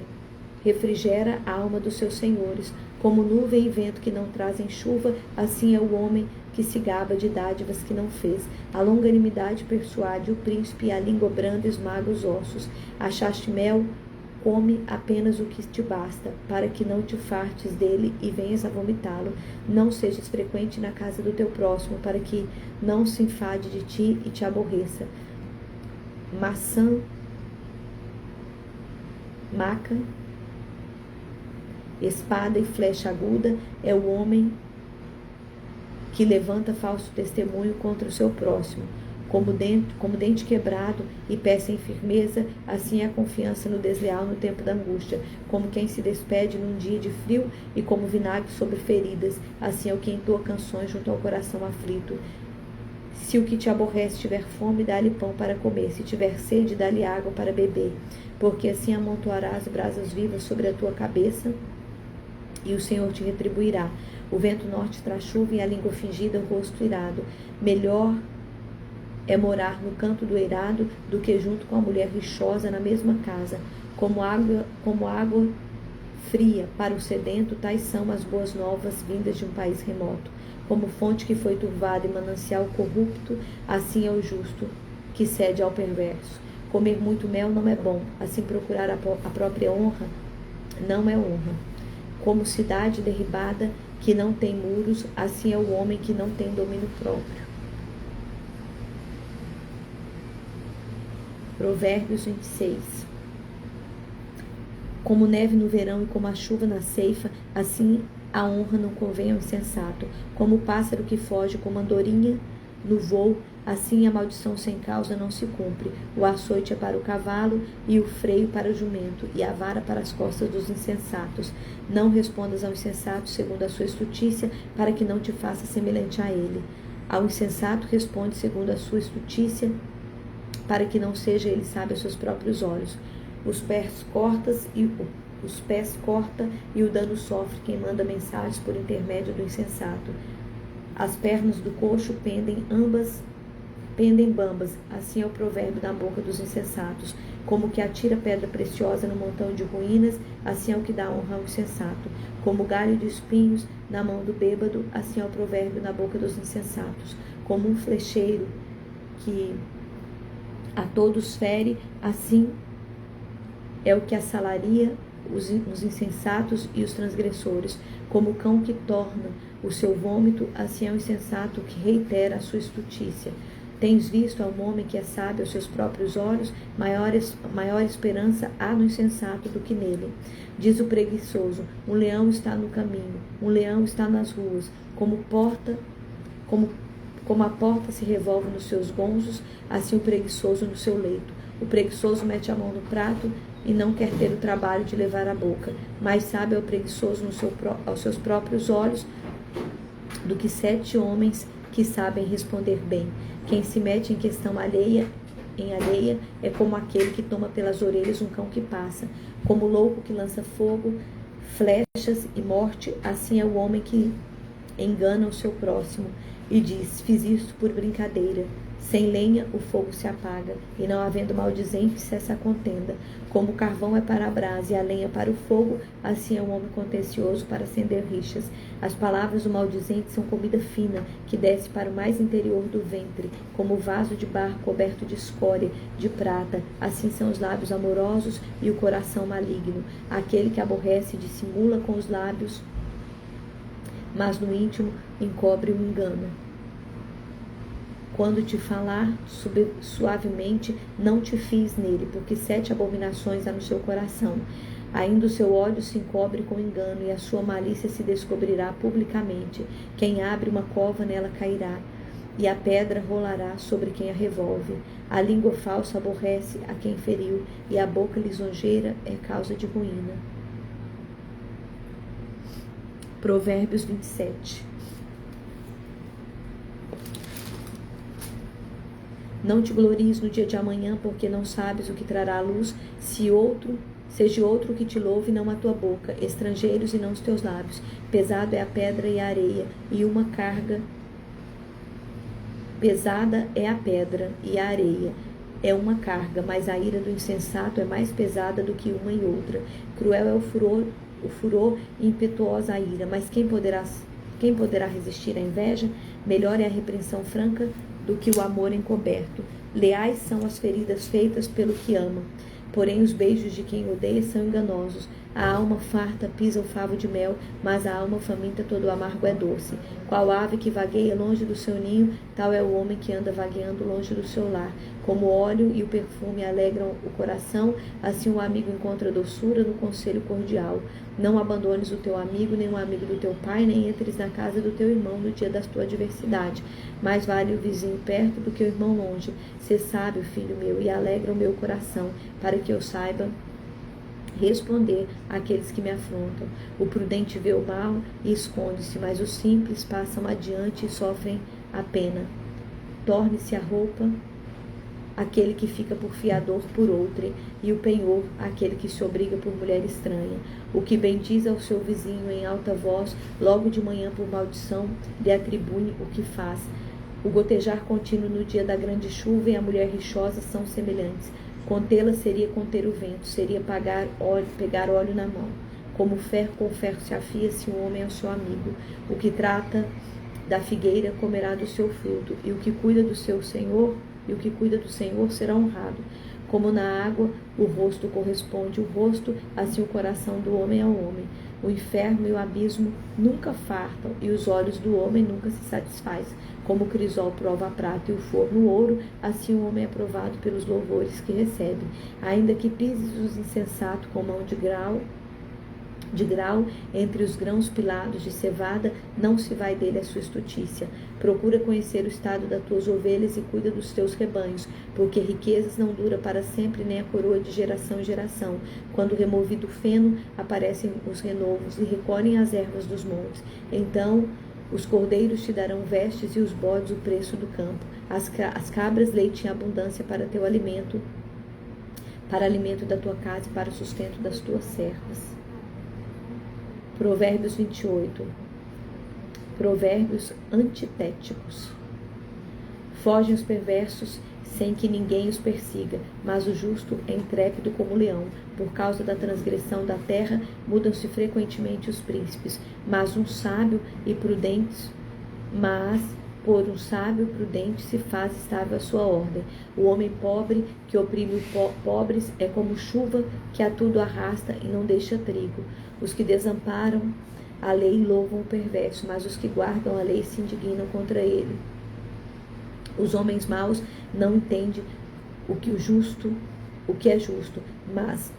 refrigera a alma dos seus senhores. Como nuvem e vento que não trazem chuva, assim é o homem que se gaba de dádivas que não fez. A longanimidade persuade o príncipe, e a língua branda esmaga os ossos. Achaste mel? Come apenas o que te basta, para que não te fartes dele e venhas a vomitá-lo. Não sejas frequente na casa do teu próximo, para que não se enfade de ti e te aborreça. Maca, espada e flecha aguda é o homem que levanta falso testemunho contra o seu próximo. Como dente quebrado e pé sem firmeza, assim é a confiança no desleal no tempo da angústia. Como quem se despede num dia de frio, e como vinagre sobre feridas, assim é o que entoa canções junto ao coração aflito. Se o que te aborrece tiver fome, dá-lhe pão para comer. Se tiver sede, dá-lhe água para beber. Porque assim amontoarás brasas vivas sobre a tua cabeça, e o Senhor te retribuirá. O vento norte traz chuva, e a língua fingida o rosto irado. Melhor é morar no canto do eirado do que junto com a mulher rixosa na mesma casa. Como água fria para o sedento, tais são as boas novas vindas de um país remoto. Como fonte que foi turvada e manancial corrupto, assim é o justo que cede ao perverso. Comer muito mel não é bom, assim procurar a própria honra não é honra. Como cidade derribada que não tem muros, assim é o homem que não tem domínio próprio. Provérbios 26. Como neve no verão e como a chuva na ceifa, assim a honra não convém ao insensato. Como o pássaro que foge como andorinha no voo, assim a maldição sem causa não se cumpre. O açoite é para o cavalo, e o freio para o jumento, e a vara para as costas dos insensatos. Não respondas ao insensato segundo a sua estutícia, para que não te faça semelhante a ele. Ao insensato responde segundo a sua estutícia, para que não seja ele sábio aos seus próprios olhos. Os pés corta e o dano sofre quem manda mensagens por intermédio do insensato. As pernas do coxo pendem ambas pendem bambas, assim é o provérbio na boca dos insensatos. Como que atira pedra preciosa no montão de ruínas, assim é o que dá honra ao insensato. Como galho de espinhos na mão do bêbado, assim é o provérbio na boca dos insensatos. Como um flecheiro que a todos fere, assim é o que assalaria os insensatos e os transgressores. Como o cão que torna o seu vômito, assim é o insensato que reitera a sua estutícia. Tens visto a um homem que é sábio aos seus próprios olhos? Maior esperança há no insensato do que nele. Diz o preguiçoso: um leão está no caminho, um leão está nas ruas. Como a porta se revolve nos seus gonzos, assim o preguiçoso no seu leito. O preguiçoso mete a mão no prato e não quer ter o trabalho de levar a boca. Mais sábio é o preguiçoso aos seus próprios olhos do que 7 homens que sabem responder bem. Quem se mete em questão alheia é como aquele que toma pelas orelhas um cão que passa. Como o louco que lança fogo, flechas e morte, assim é o homem que engana o seu próximo e diz: fiz isto por brincadeira. Sem lenha o fogo se apaga, e não havendo maldizente cessa a contenda. Como o carvão é para a brasa e a lenha para o fogo, assim é o homem contencioso para acender rixas. As palavras do maldizente são comida fina, que desce para o mais interior do ventre, como o vaso de barro coberto de escória, de prata. Assim são os lábios amorosos e o coração maligno. Aquele que aborrece dissimula com os lábios, mas no íntimo encobre o engano. Quando te falar suavemente, não te fies nele, porque 7 abominações há no seu coração. Ainda o seu ódio se encobre com engano, e a sua malícia se descobrirá publicamente. Quem abre uma cova, nela cairá, e a pedra rolará sobre quem a revolve. A língua falsa aborrece a quem feriu, e a boca lisonjeira é causa de ruína. Provérbios 27. Não te glories no dia de amanhã, porque não sabes o que trará a luz, seja outro que te louve, não a tua boca, estrangeiros e não os teus lábios. Pesado é a pedra e a areia, e uma carga pesada é a pedra e a areia, é uma carga, mas a ira do insensato é mais pesada do que uma e outra. Cruel é o furor e impetuosa a ira, mas quem poderá resistir à inveja? Melhor é a repreensão franca do que o amor encoberto. Leais são as feridas feitas pelo que ama, porém os beijos de quem odeia são enganosos. A alma farta pisa o favo de mel, mas a alma faminta todo o amargo é doce. Qual ave que vagueia longe do seu ninho, tal é o homem que anda vagueando longe do seu lar. Como o óleo e o perfume alegram o coração, assim o amigo encontra doçura no conselho cordial. Não abandones o teu amigo, nem o amigo do teu pai, nem entres na casa do teu irmão no dia da tua adversidade. Mais vale o vizinho perto do que o irmão longe. Sê sábio, filho meu, e alegra o meu coração, para que eu saiba responder àqueles que me afrontam. O prudente vê o mal e esconde-se, mas os simples passam adiante e sofrem a pena. Torne-se a roupa aquele que fica por fiador por outrem, e o penhor aquele que se obriga por mulher estranha. O que bendiz ao seu vizinho em alta voz, logo de manhã por maldição, lhe atribui o que faz. O gotejar contínuo no dia da grande chuva e a mulher rixosa são semelhantes. Contê-la seria conter o vento, seria pegar óleo na mão. Como ferro com ferro se afia-se um homem ao seu amigo. O que trata da figueira comerá do seu fruto, e o que cuida do Senhor será honrado. Como na água o rosto corresponde ao rosto, assim o coração do homem ao homem. O inferno e o abismo nunca fartam, e os olhos do homem nunca se satisfaz. Como o crisol prova a prata e o forno o ouro, assim o homem é provado pelos louvores que recebe. Ainda que pises os insensatos com mão de grau entre os grãos pilados de cevada, não se vai dele a sua estutícia. Procura conhecer o estado das tuas ovelhas e cuida dos teus rebanhos, porque riquezas não dura para sempre, nem a coroa de geração em geração. Quando removido o feno, aparecem os renovos e recolhem as ervas dos montes. Então os cordeiros te darão vestes e os bodes o preço do campo. As cabras leite em abundância para teu alimento, para alimento da tua casa e para o sustento das tuas servas. Provérbios 28. Provérbios antitéticos. Fogem os perversos sem que ninguém os persiga, mas o justo é intrépido como o leão. Por causa da transgressão da terra, mudam-se frequentemente os príncipes, por um sábio prudente se faz estável a sua ordem. O homem pobre que oprime os pobres é como chuva que a tudo arrasta e não deixa trigo. Os que desamparam a lei louvam o perverso, mas os que guardam a lei se indignam contra ele. Os homens maus não entendem o que é justo, mas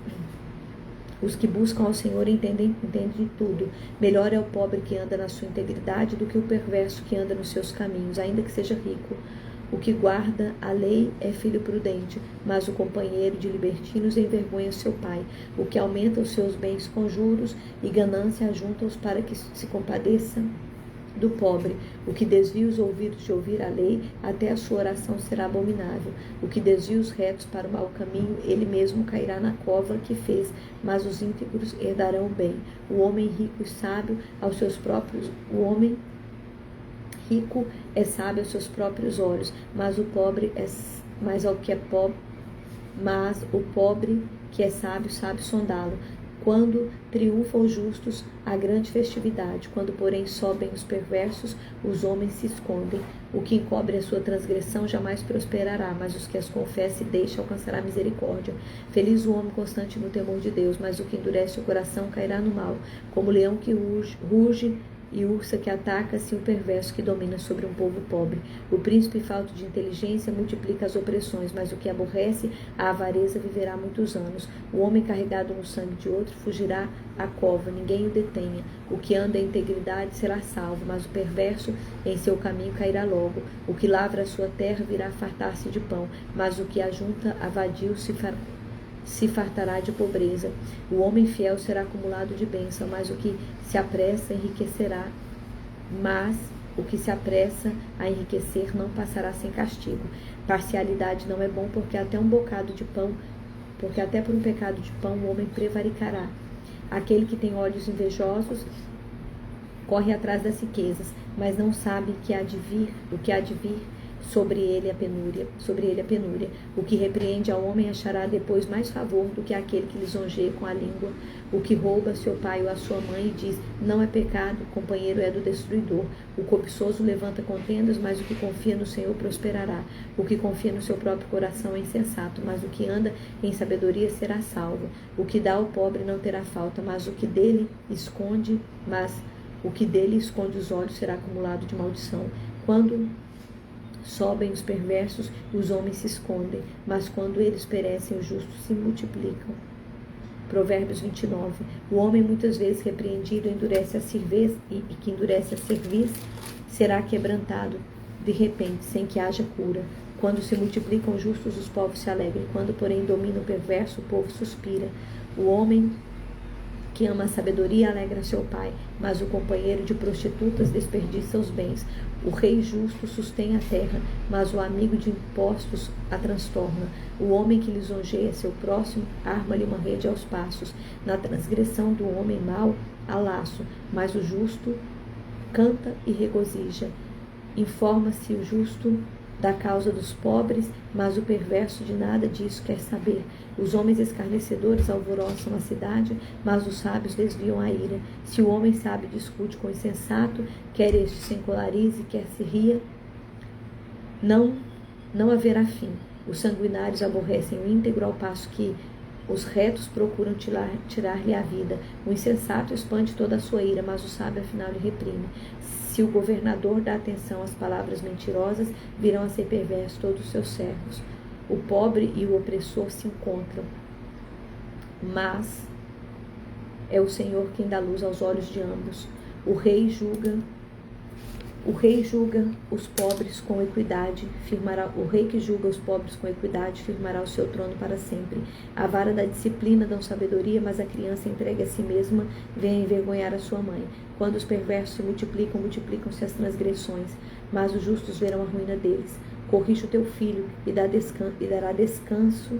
os que buscam ao Senhor entendem de tudo. Melhor é o pobre que anda na sua integridade do que o perverso que anda nos seus caminhos, ainda que seja rico. O que guarda a lei é filho prudente, mas o companheiro de libertinos envergonha seu pai. O que aumenta os seus bens com juros e ganância ajunta-os para que se compadeça do pobre. O que desvia os ouvidos de ouvir a lei, até a sua oração será abominável. O que desvia os retos para o mau caminho, ele mesmo cairá na cova que fez, mas os íntegros herdarão o bem. O homem rico e sábio aos seus próprios, o homem rico é sábio aos seus próprios olhos, mas o pobre que é sábio sabe sondá-lo. Quando triunfam os justos, há grande festividade. Quando, porém, sobem os perversos, os homens se escondem. O que encobre a sua transgressão jamais prosperará, mas os que as confessa e deixa alcançará misericórdia. Feliz o homem constante no temor de Deus, mas o que endurece o coração cairá no mal. Como o leão que ruge e ursa que ataca, assim o perverso que domina sobre um povo pobre. O príncipe falto de inteligência multiplica as opressões, mas o que aborrece a avareza viverá muitos anos. O homem carregado no sangue de outro fugirá à cova, ninguém o detenha. O que anda em integridade será salvo, mas o perverso em seu caminho cairá logo. O que lavra a sua terra virá fartar-se de pão, mas o que ajunta a vadio se fartará de pobreza. O homem fiel será acumulado de bênção, mas o que se apressa enriquecerá. Mas o que se apressa a enriquecer não passará sem castigo. Parcialidade não é bom, porque até por um pecado de pão o homem prevaricará. Aquele que tem olhos invejosos corre atrás das riquezas, mas não sabe o que há de vir sobre ele a penúria. O que repreende ao homem achará depois mais favor do que aquele que lisonjeia com a língua. O que rouba seu pai ou a sua mãe e diz, não é pecado, companheiro é do destruidor. O cobiçoso levanta contendas, mas o que confia no Senhor prosperará. O que confia no seu próprio coração é insensato, mas o que anda em sabedoria será salvo. O que dá ao pobre não terá falta, mas o que dele esconde os olhos será acumulado de maldição. Quando sobem os perversos, os homens se escondem, mas quando eles perecem, os justos se multiplicam. Provérbios 29. O homem muitas vezes repreendido endurece a cerviz, e que endurece a cerviz será quebrantado de repente, sem que haja cura. Quando se multiplicam os justos, os povos se alegram. Quando, porém, domina o perverso, o povo suspira. O homem que ama a sabedoria alegra seu pai, mas o companheiro de prostitutas desperdiça os bens. O rei justo sustém a terra, mas o amigo de impostos a transtorna. O homem que lisonjeia seu próximo arma-lhe uma rede aos passos. Na transgressão do homem mau há laço, mas o justo canta e regozija. Informa-se o justo da causa dos pobres, mas o perverso de nada disso quer saber. Os homens escarnecedores alvoroçam a cidade, mas os sábios desviam a ira. Se o homem sábio discute com o insensato, quer este se encolarize, quer se ria, não haverá fim. Os sanguinários aborrecem o íntegro, ao passo que os retos procuram tirar-lhe a vida. O insensato expande toda a sua ira, mas o sábio afinal lhe reprime. Se o governador dá atenção às palavras mentirosas, virão a ser perversos todos os seus servos. O pobre e o opressor se encontram, mas é o Senhor quem dá luz aos olhos de ambos. O rei julga os pobres com equidade, o rei que julga os pobres com equidade firmará o seu trono para sempre. A vara da disciplina dão sabedoria, mas a criança entregue a si mesma vem envergonhar a sua mãe. Quando os perversos se multiplicam, multiplicam-se as transgressões, mas os justos verão a ruína deles. Corrige o teu filho e dará descanso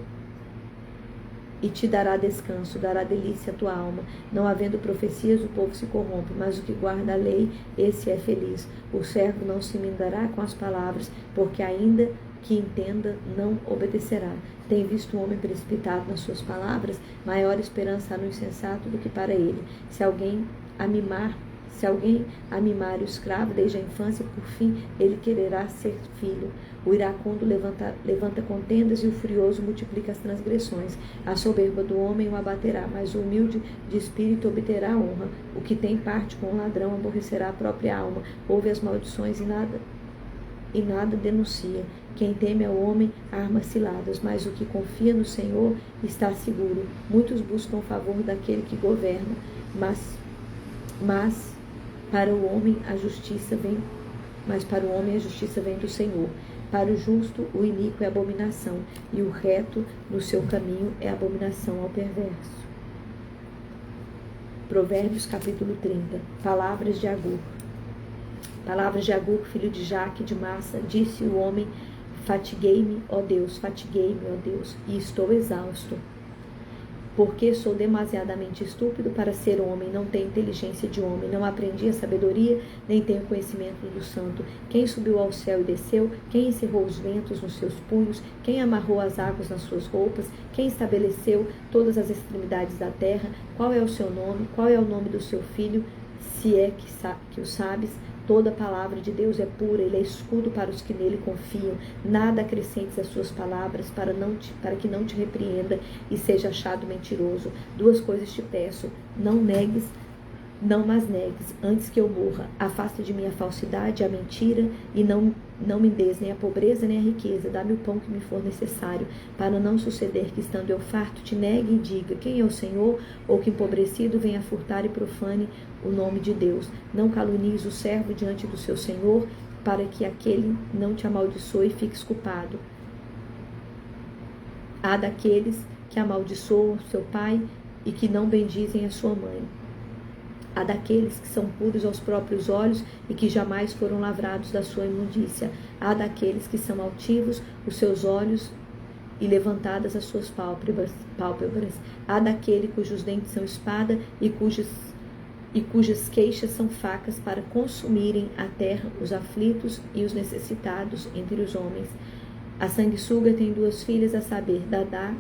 e te dará descanso, dará delícia à tua alma. Não havendo profecias, o povo se corrompe, mas o que guarda a lei, esse é feliz. O servo não se mindará com as palavras, porque ainda que entenda, não obedecerá. Tem visto o homem precipitado nas suas palavras? Maior esperança há no insensato do que para ele. Se alguém a mimar o escravo desde a infância, por fim ele quererá ser filho. O iracundo levanta contendas e o furioso multiplica as transgressões. A soberba do homem o abaterá, mas o humilde de espírito obterá honra. O que tem parte com o ladrão aborrecerá a própria alma. Ouve as maldições e nada denuncia. Quem teme ao homem arma ciladas, mas o que confia no Senhor está seguro. Muitos buscam o favor daquele que governa, mas para o homem a justiça vem do Senhor. Para o justo o iníquo é abominação, e o reto no seu caminho é abominação ao perverso. Provérbios capítulo 30. Palavras de Agur. Palavras de Agur, filho de Jaque, de Massa, disse o homem: fatiguei-me, ó Deus, e estou exausto. Porque sou demasiadamente estúpido para ser homem, não tenho inteligência de homem, não aprendi a sabedoria, nem tenho conhecimento do santo. Quem subiu ao céu e desceu? Quem encerrou os ventos nos seus punhos? Quem amarrou as águas nas suas roupas? Quem estabeleceu todas as extremidades da terra? Qual é o seu nome? Qual é o nome do seu filho? Se é que o sabes. Toda a palavra de Deus é pura, ele é escudo para os que nele confiam. Nada acrescentes às suas palavras, para que não te repreenda e seja achado mentiroso. 2 coisas te peço: não mas negues, antes que eu morra. Afasta de mim a falsidade, a mentira, e não me des nem a pobreza nem a riqueza. Dá-me o pão que me for necessário, para não suceder que, estando eu farto, te negue e diga: quem é o Senhor? Ou que empobrecido venha furtar e profane o nome de Deus. Não calunies o servo diante do seu Senhor, para que aquele não te amaldiçoe e fiques culpado. Há daqueles que amaldiçoam seu pai e que não bendizem a sua mãe. Há daqueles que são puros aos próprios olhos e que jamais foram lavrados da sua imundícia. Há daqueles que são altivos os seus olhos e levantadas as suas pálpebras. Há daquele cujos dentes são espada e cujas queixas são facas, para consumirem a terra, os aflitos e os necessitados entre os homens. A sanguessuga tem 2 filhas, a saber, Dadá.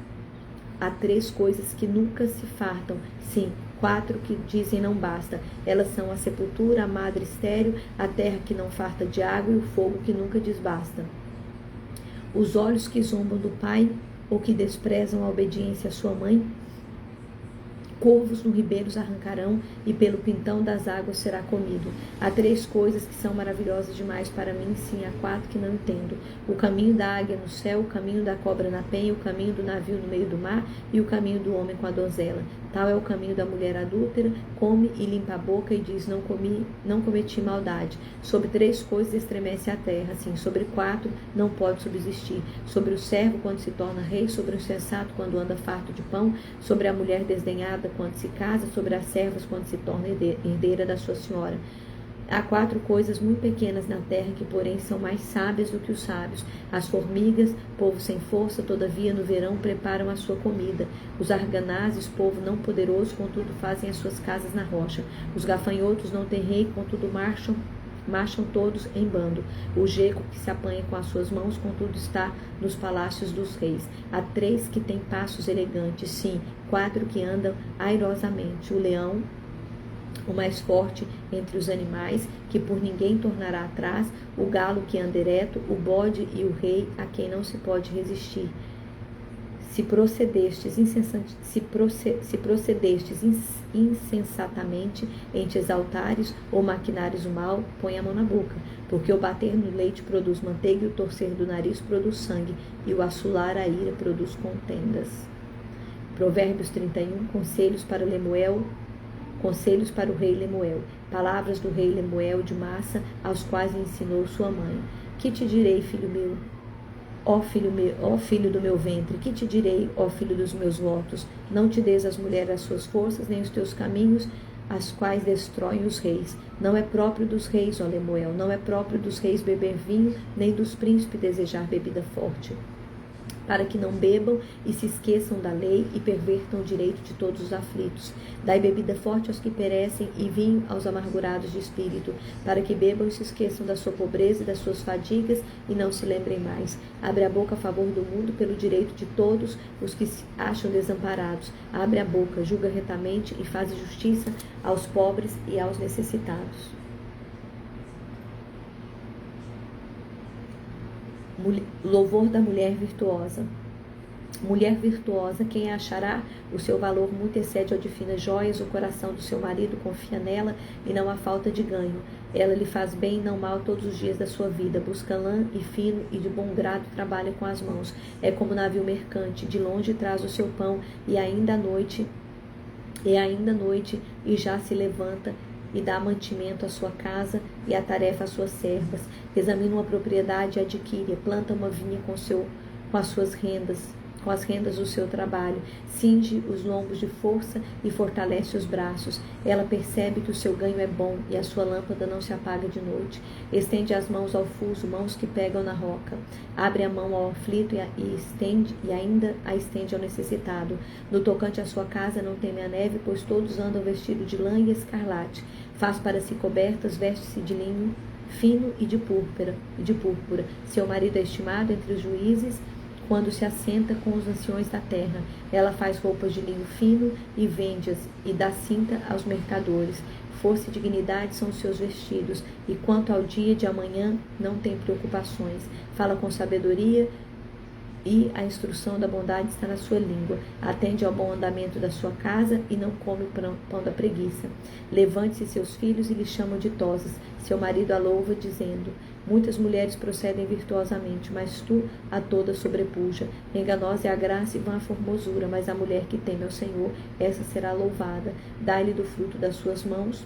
Há 3 coisas que nunca se fartam, sim, 4 que dizem não basta. Elas são a sepultura, a madre estéril, a terra que não farta de água e o fogo que nunca desbasta. Os olhos que zombam do pai ou que desprezam a obediência à sua mãe, corvos no ribeiro arrancarão, e pelo pintão das águas será comido. Há 3 coisas que são maravilhosas demais para mim, sim, há 4 que não entendo: o caminho da águia no céu, o caminho da cobra na penha, o caminho do navio no meio do mar e o caminho do homem com a donzela. Tal é o caminho da mulher adúltera: come e limpa a boca e diz: não cometi maldade. Sobre 3 coisas estremece a terra, sim, sobre 4 não pode subsistir: sobre o servo quando se torna rei, sobre o insensato quando anda farto de pão, sobre a mulher desdenhada quando se casa, sobre as servas quando se torna herdeira da sua senhora. Há 4 coisas muito pequenas na terra que, porém, são mais sábias do que os sábios: as formigas, povo sem força, todavia no verão preparam a sua comida; os arganazes, povo não poderoso, contudo fazem as suas casas na rocha; os gafanhotos não têm rei, contudo marcham todos em bando; o geco que se apanha com as suas mãos, contudo está nos palácios dos reis. Há 3 que têm passos elegantes, sim, 4 que andam airosamente: o leão, o mais forte entre os animais, que por ninguém tornará atrás; o galo que anda ereto; o bode e o rei, a quem não se pode resistir. Se procedestes insensatamente em te exaltares ou maquinares o mal, põe a mão na boca, porque o bater no leite produz manteiga, e o torcer do nariz produz sangue, e o assolar a ira produz contendas. Provérbios 31, conselhos para o rei Lemuel. Palavras do rei Lemuel de Massa, aos quais ensinou sua mãe. Que te direi, filho meu? Ó filho do meu ventre, que te direi, ó filho dos meus votos? Não te des às mulheres as suas forças, nem os teus caminhos, as quais destroem os reis. Não é próprio dos reis, ó Lemuel, não é próprio dos reis beber vinho, nem dos príncipes desejar bebida forte. para que não bebam e se esqueçam da lei e pervertam o direito de todos os aflitos. Dai bebida forte aos que perecem e vinho aos amargurados de espírito, para que bebam e se esqueçam da sua pobreza e das suas fadigas e não se lembrem mais. Abre a boca a favor do mundo pelo direito de todos os que se acham desamparados. Abre a boca, julga retamente e faz justiça aos pobres e aos necessitados. Louvor da mulher virtuosa. Mulher virtuosa, quem a achará? O seu valor muito excede ao de finas joias. O coração do seu marido confia nela e não há falta de ganho. Ela lhe faz bem e não mal todos os dias da sua vida. Busca lã e fino e de bom grado trabalha com as mãos. É como navio mercante, de longe traz o seu pão e ainda à noite e já se levanta e dá mantimento à sua casa e a tarefa às suas servas. Examina uma propriedade e adquire, planta uma vinha com as rendas do seu trabalho, cinge os lombos de força e fortalece os braços. Ela percebe que o seu ganho é bom e a sua lâmpada não se apaga de noite. Estende as mãos ao fuso, mãos que pegam na roca. Abre a mão ao aflito e ainda a estende ao necessitado. No tocante à sua casa não teme a neve, pois todos andam vestidos de lã e escarlate. Faz para si cobertas, veste-se de linho fino e de púrpura. Seu marido é estimado entre os juízes, quando se assenta com os anciões da terra. Ela faz roupas de linho fino e vende-as, e dá cinta aos mercadores. Força e dignidade são os seus vestidos, e quanto ao dia de amanhã, não tem preocupações. Fala com sabedoria, e a instrução da bondade está na sua língua. Atende ao bom andamento da sua casa e não come o pão da preguiça. Levante-se seus filhos e lhe chamam ditosas. Seu marido a louva, dizendo: muitas mulheres procedem virtuosamente, mas tu a todas sobrepuja. Enganosa é a graça e vã a formosura, mas a mulher que teme ao Senhor, essa será louvada. Dai-lhe do fruto das suas mãos,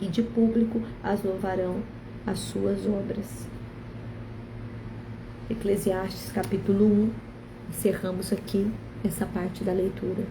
e de público as louvarão as suas obras. Eclesiastes capítulo 1. Encerramos aqui essa parte da leitura.